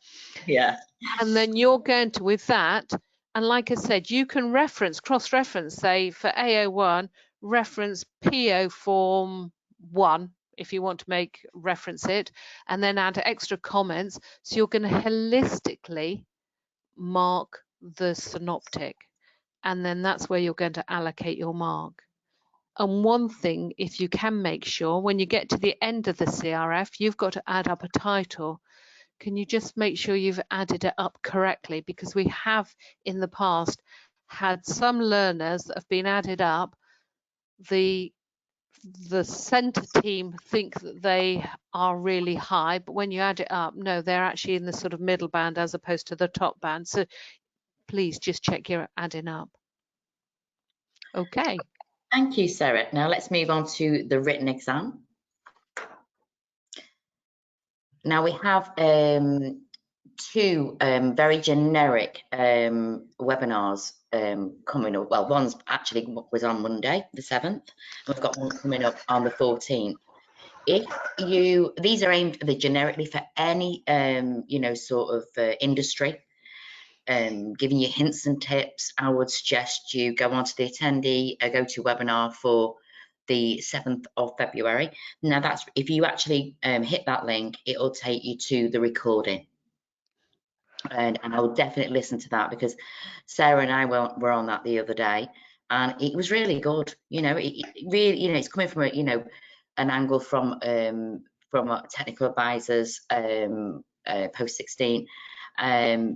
Yeah. And then you're going to, with that, and like I said, you can cross-reference, say for AO1, reference PO form 1 if you want to reference it, and then add extra comments. So you're going to holistically mark the synoptic, and then that's where you're going to allocate your mark. And one thing, if you can make sure, when you get to the end of the CRF, you've got to add up a title. Can you just make sure you've added it up correctly? Because we have in the past had some learners that have been added up. The centre team think that they are really high, but when you add it up, no, they're actually in the sort of middle band as opposed to the top band. So please just check you're adding up. Okay. Thank you, Sarah. Now let's move on to the written exam. Now we have 2 very generic webinars coming up. Well, one's actually was on Monday, the 7th, and we've got one coming up on the 14th. These are aimed generically for any, you know, sort of industry. Giving you hints and tips, I would suggest you go onto the attendee GoTo Webinar for the 7th of February. Now that's, if you actually hit that link, it'll take you to the recording. and I will definitely listen to that, because Sarah and I were on that the other day, and it was really good. You know, it really, you know, it's coming from a, you know, an angle from technical advisors, post 16,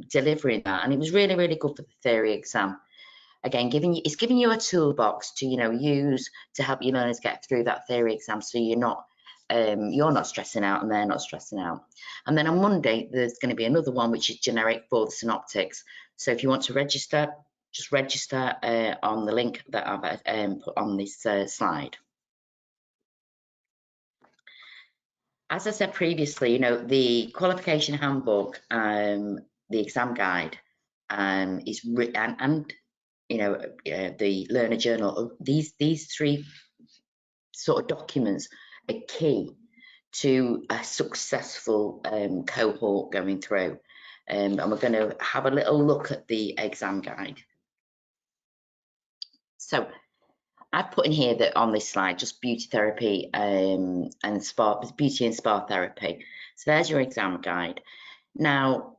delivering that, and it was really, really good for the theory exam. Again, it's giving you a toolbox to, you know, use to help your learners get through that theory exam, so you're not stressing out and they're not stressing out. And then on Monday, there's going to be another one which is generic for the synoptics. So if you want to register, just register on the link that I've put on this slide. As I said previously, you know, the qualification handbook, the exam guide, is written, and you know, the learner journal. These three sort of documents are key to a successful cohort going through. And we're going to have a little look at the exam guide. So I've put in here that on this slide, just beauty therapy and beauty and spa therapy. So there's your exam guide. Now,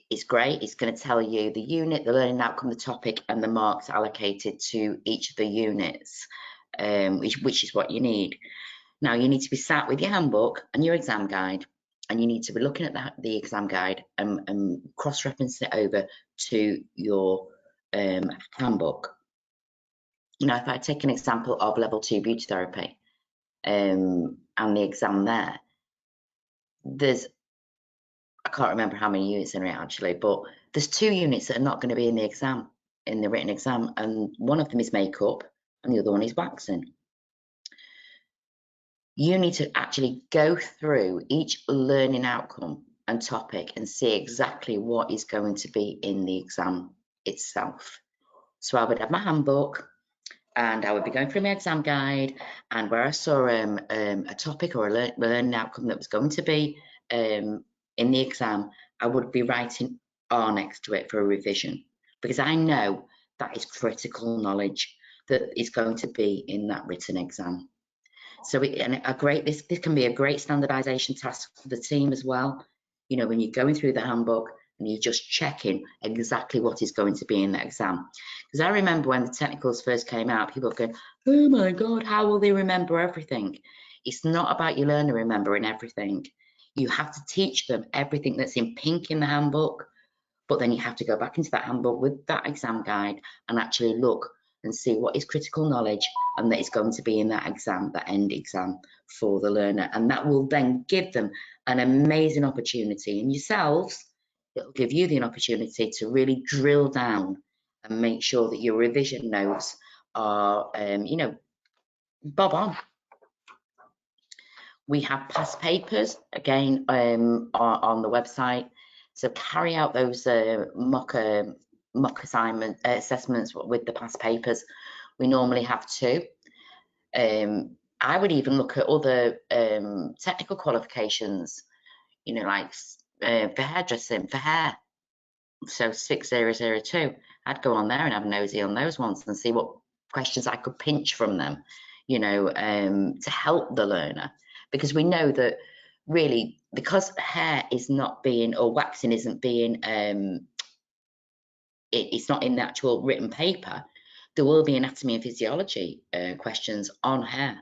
it's great. It's going to tell you the unit, the learning outcome, the topic, and the marks allocated to each of the units, which is what you need. Now, you need to be sat with your handbook and your exam guide, and you need to be looking at the exam guide and cross-referencing it over to your handbook. Now, if I take an example of level 2 beauty therapy and the exam there, I can't remember how many units in it actually, but there's 2 units that are not going to be in the exam, in the written exam, and one of them is makeup and the other one is waxing. You need to actually go through each learning outcome and topic and see exactly what is going to be in the exam itself. So I would have my handbook, and I would be going through my exam guide, and where I saw a topic or a learning outcome that was going to be in the exam, I would be writing R next to it for a revision, because I know that is critical knowledge that is going to be in that written exam. So this can be a great standardization task for the team as well. You know, when you're going through the handbook and you're just checking exactly what is going to be in that exam. Because I remember when the technicals first came out, people were going, oh my God, how will they remember everything? It's not about your learner remembering everything. You have to teach them everything that's in pink in the handbook, but then you have to go back into that handbook with that exam guide and actually look and see what is critical knowledge and that is going to be in that exam, that end exam for the learner. And that will then give them an amazing opportunity, and yourselves, it'll give you the opportunity to really drill down and make sure that your revision notes are, you know, bob on. We have past papers, again, on the website. So carry out those mock assessments with the past papers. We normally have 2. I would even look at other technical qualifications, you know, like for hairdressing, for hair. So 6002, I'd go on there and have a nosy on those ones and see what questions I could pinch from them, you know, to help the learner. Because we know that really, because hair is not being, or waxing isn't being, it's not in the actual written paper, there will be anatomy and physiology questions on hair,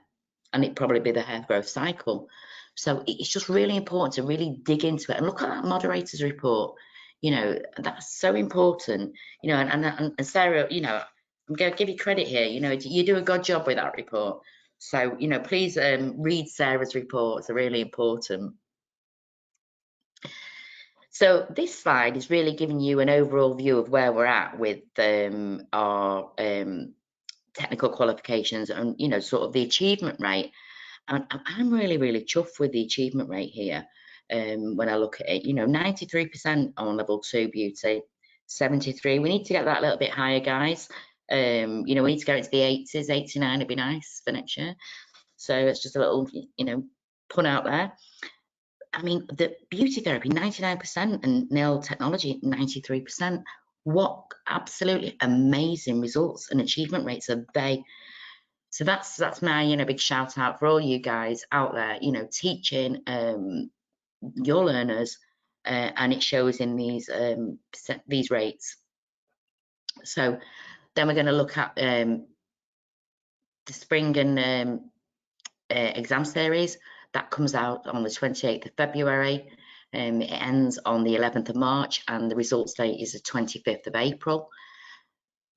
and it'd probably be the hair growth cycle. So it's just really important to really dig into it and look at that moderator's report. You know, that's so important. You know, and Sarah, you know, I'm going to give you credit here. You know, you do a good job with that report. So, you know, please read Sarah's reports. They're really important. So this slide is really giving you an overall view of where we're at with our technical qualifications and, you know, sort of the achievement rate. And I'm really, really chuffed with the achievement rate here. When I look at it, you know, 93% on level 2 beauty, 73. We need to get that a little bit higher, guys. You know, we need to go into the 80s, 89 would be nice for next year. So it's just a little, you know, put out there. I mean, the beauty therapy, 99%, and nail technology, 93%. What absolutely amazing results and achievement rates are they? So that's my, you know, big shout out for all you guys out there, you know, teaching your learners and it shows in these rates. So then we're going to look at the spring and exam series. That comes out on the 28th of February. It ends on the 11th of March, and the results date is the 25th of April.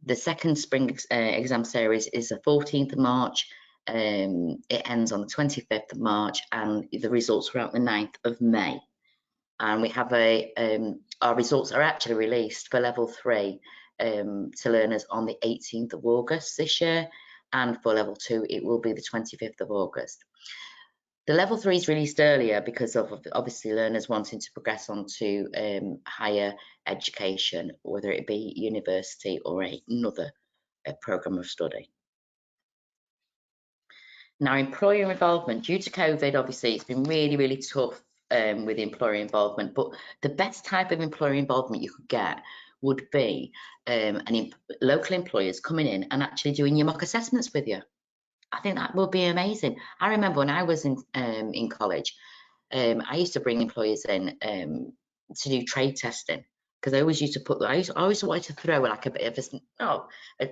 The second spring exam series is the 14th of March. It ends on the 25th of March, and the results are out the 9th of May. And we have our results are actually released for level 3 to learners on the 18th of August this year, and for level 2 it will be the 25th of August. The level 3 is released earlier because of obviously learners wanting to progress on to higher education, whether it be university or another programme of study. Now, employer involvement, due to COVID, obviously it's been really, really tough with employer involvement, but the best type of employer involvement you could get would be local employers coming in and actually doing your mock assessments with you. I think that would be amazing. I remember when I was in college, I used to bring employers in to do trade testing, because I always used to put, I always wanted to throw like a bit of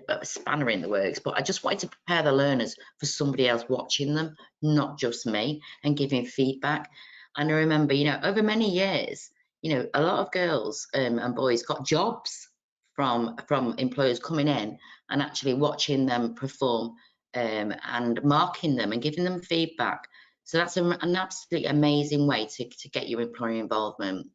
a spanner in the works, but I just wanted to prepare the learners for somebody else watching them, not just me, and giving feedback. And I remember, you know, over many years, you know, a lot of girls and boys got jobs from employers coming in and actually watching them perform and marking them and giving them feedback. So that's an absolutely amazing way to get your employer involvement.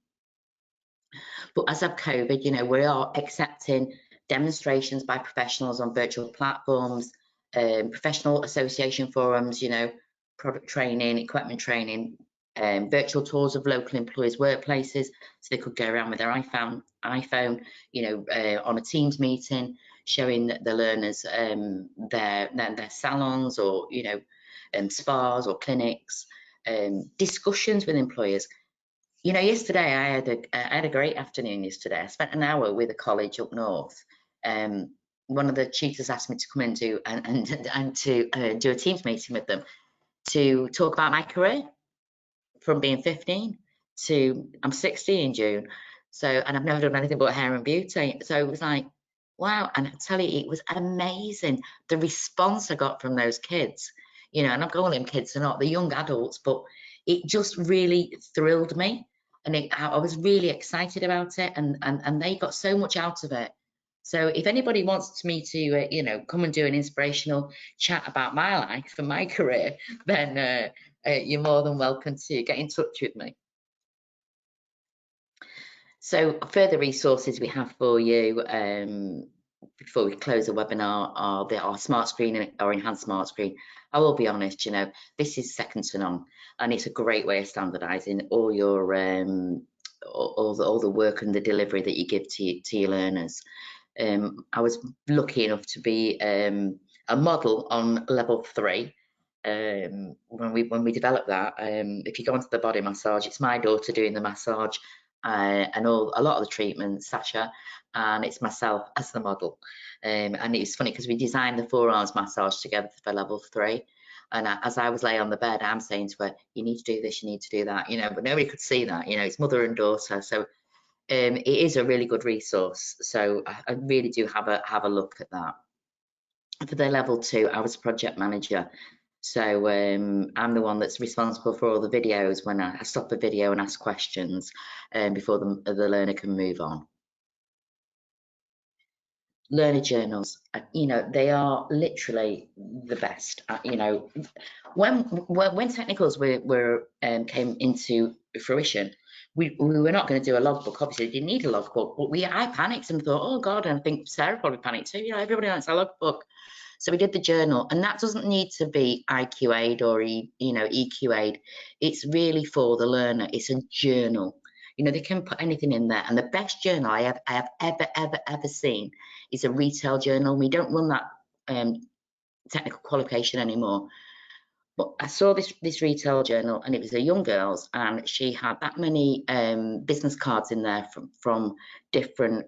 But as of COVID, you know, we are accepting demonstrations by professionals on virtual platforms, professional association forums, you know, product training, equipment training, virtual tours of local employers' workplaces, so they could go around with their iPhone, you know, on a Teams meeting, showing the learners their salons, or, you know, spas or clinics, discussions with employers. You know, yesterday I had a great afternoon yesterday. I spent an hour with a college up north. One of the tutors asked me to come and do a Teams meeting with them to talk about my career from being 15 to I'm 60 in June. So, and I've never done anything but hair and beauty. So it was like, wow. And I tell you, it was amazing, the response I got from those kids. You know, and I'm calling them kids, they're not, the young adults, but it just really thrilled me. And I was really excited about it, and they got so much out of it. So if anybody wants me to, you know, come and do an inspirational chat about my life and my career, then you're more than welcome to get in touch with me. So further resources we have for you before we close the webinar are our smart screen or enhanced smart screen. I will be honest, you know, this is second to none, and it's a great way of standardizing all your all the work and the delivery that you give to your learners. I was lucky enough to be a model on level 3 when we developed that. If you go onto the body massage, it's my daughter doing the massage and a lot of the treatments, Sasha, and it's myself as the model. And it's funny because we designed the forearms massage together for level 3. And as I was laying on the bed, I'm saying to her, you need to do this, you need to do that, you know, but nobody could see that, you know, it's mother and daughter. So it is a really good resource. So I really do have a look at that. For the level 2, I was project manager. So I'm the one that's responsible for all the videos when I stop the video and ask questions before the learner can move on. Learner journals, you know, they are literally the best. You know, when technicals came into fruition, we were not going to do a logbook. Obviously, we didn't need a logbook, but I panicked and thought, oh God, and I think Sarah probably panicked too. You know, everybody likes a logbook. So we did the journal, and that doesn't need to be IQA'd or EQA'd. It's really for the learner. It's a journal. You know, they can put anything in there. And the best journal I have ever seen is a retail journal. We don't run that technical qualification anymore. But I saw this retail journal, and it was a young girl's, and she had that many business cards in there from different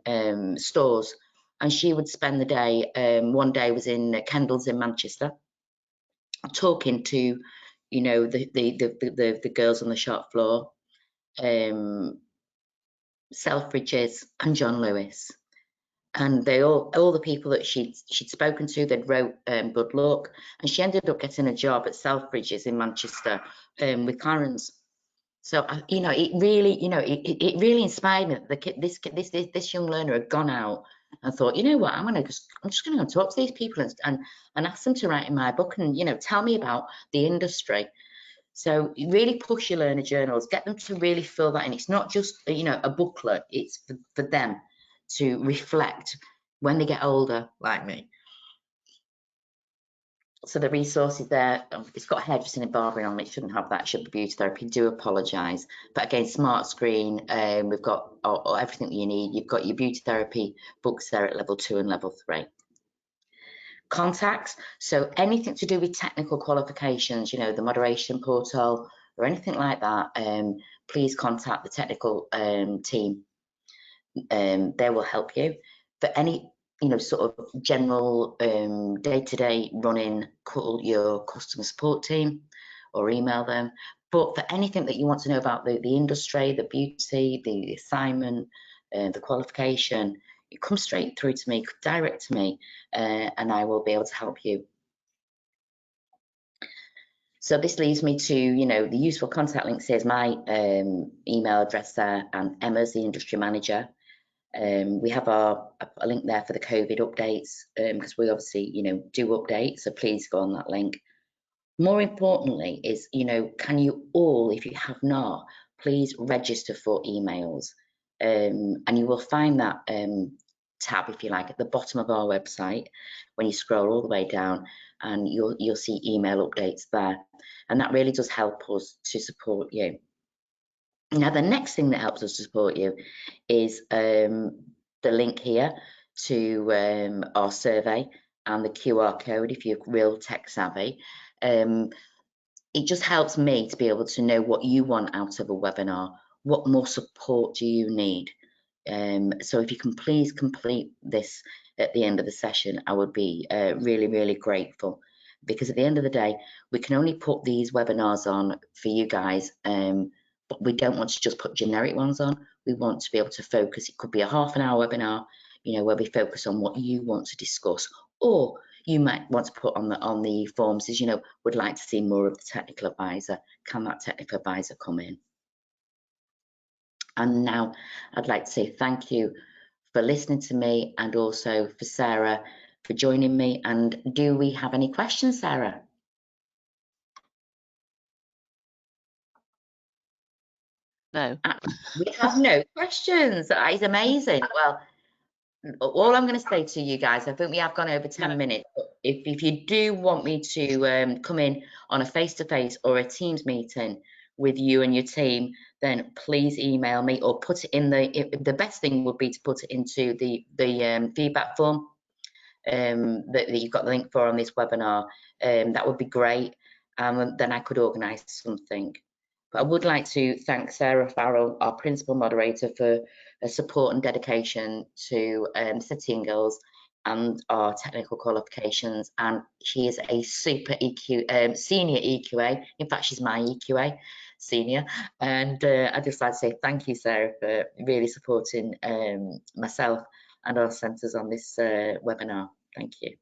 stores. And she would spend the day, one day was in Kendall's in Manchester, talking to, you know, the girls on the shop floor, Selfridges and John Lewis. And they all the people that she'd spoken to, they'd wrote good luck, and she ended up getting a job at Selfridges in Manchester with Clarence. So you know, it really, you know, it really inspired me that this young learner had gone out and thought, you know what, I'm just going to go talk to these people and ask them to write in my book and, you know, tell me about the industry. So really push your learner journals, get them to really fill that in. It's not just, you know, a booklet, it's for them to reflect when they get older, like me. So the resources there, it's got hairdressing and barbering on it, shouldn't have that, it should be beauty therapy, do apologise. But again, smart screen, we've got everything that you need. You've got your beauty therapy books there at level 2 and level 3. Contacts, so anything to do with technical qualifications, you know, the moderation portal or anything like that, please contact the technical team. They will help you. For any, you know, sort of general day-to-day running, call your customer support team or email them. But for anything that you want to know about the industry, the beauty, the assignment, the qualification, you come straight through to me, direct to me, and I will be able to help you. So this leads me to, you know, the useful contact links. Here's my email address there, and Emma's the industry manager. We have a link there for the COVID updates, because we obviously, you know, do updates, so please go on that link. More importantly is, you know, can you all, if you have not, please register for emails, and you will find that tab, if you like, at the bottom of our website when you scroll all the way down, and you'll see email updates there, and that really does help us to support you. Now, the next thing that helps us to support you is the link here to our survey and the QR code if you're real tech savvy. It just helps me to be able to know what you want out of a webinar. What more support do you need? So if you can please complete this at the end of the session, I would be really, really grateful, because at the end of the day, we can only put these webinars on for you guys, but we don't want to just put generic ones on. We want to be able to focus. It could be a half-an-hour webinar, you know, where we focus on what you want to discuss, or you might want to put on the forms is, you know, would like to see more of the technical advisor. Can that technical advisor come in? And now I'd like to say thank you for listening to me, and also for Sarah for joining me. And do we have any questions, Sarah? No. We have no questions. That is amazing. Well, all I'm going to say to you guys, I think we have gone over 10 minutes. But if you do want me to come in on a face-to-face or a Teams meeting with you and your team, then please email me, or put it in the best thing would be to put it into the feedback form that you've got the link for on this webinar. That would be great. Then I could organise something. But I would like to thank Sarah Farrell, our principal moderator, for her support and dedication to City and Girls and our technical qualifications. And she is a super senior EQA. In fact, she's my EQA senior. And I'd just like to say thank you, Sarah, for really supporting myself and our centres on this webinar. Thank you.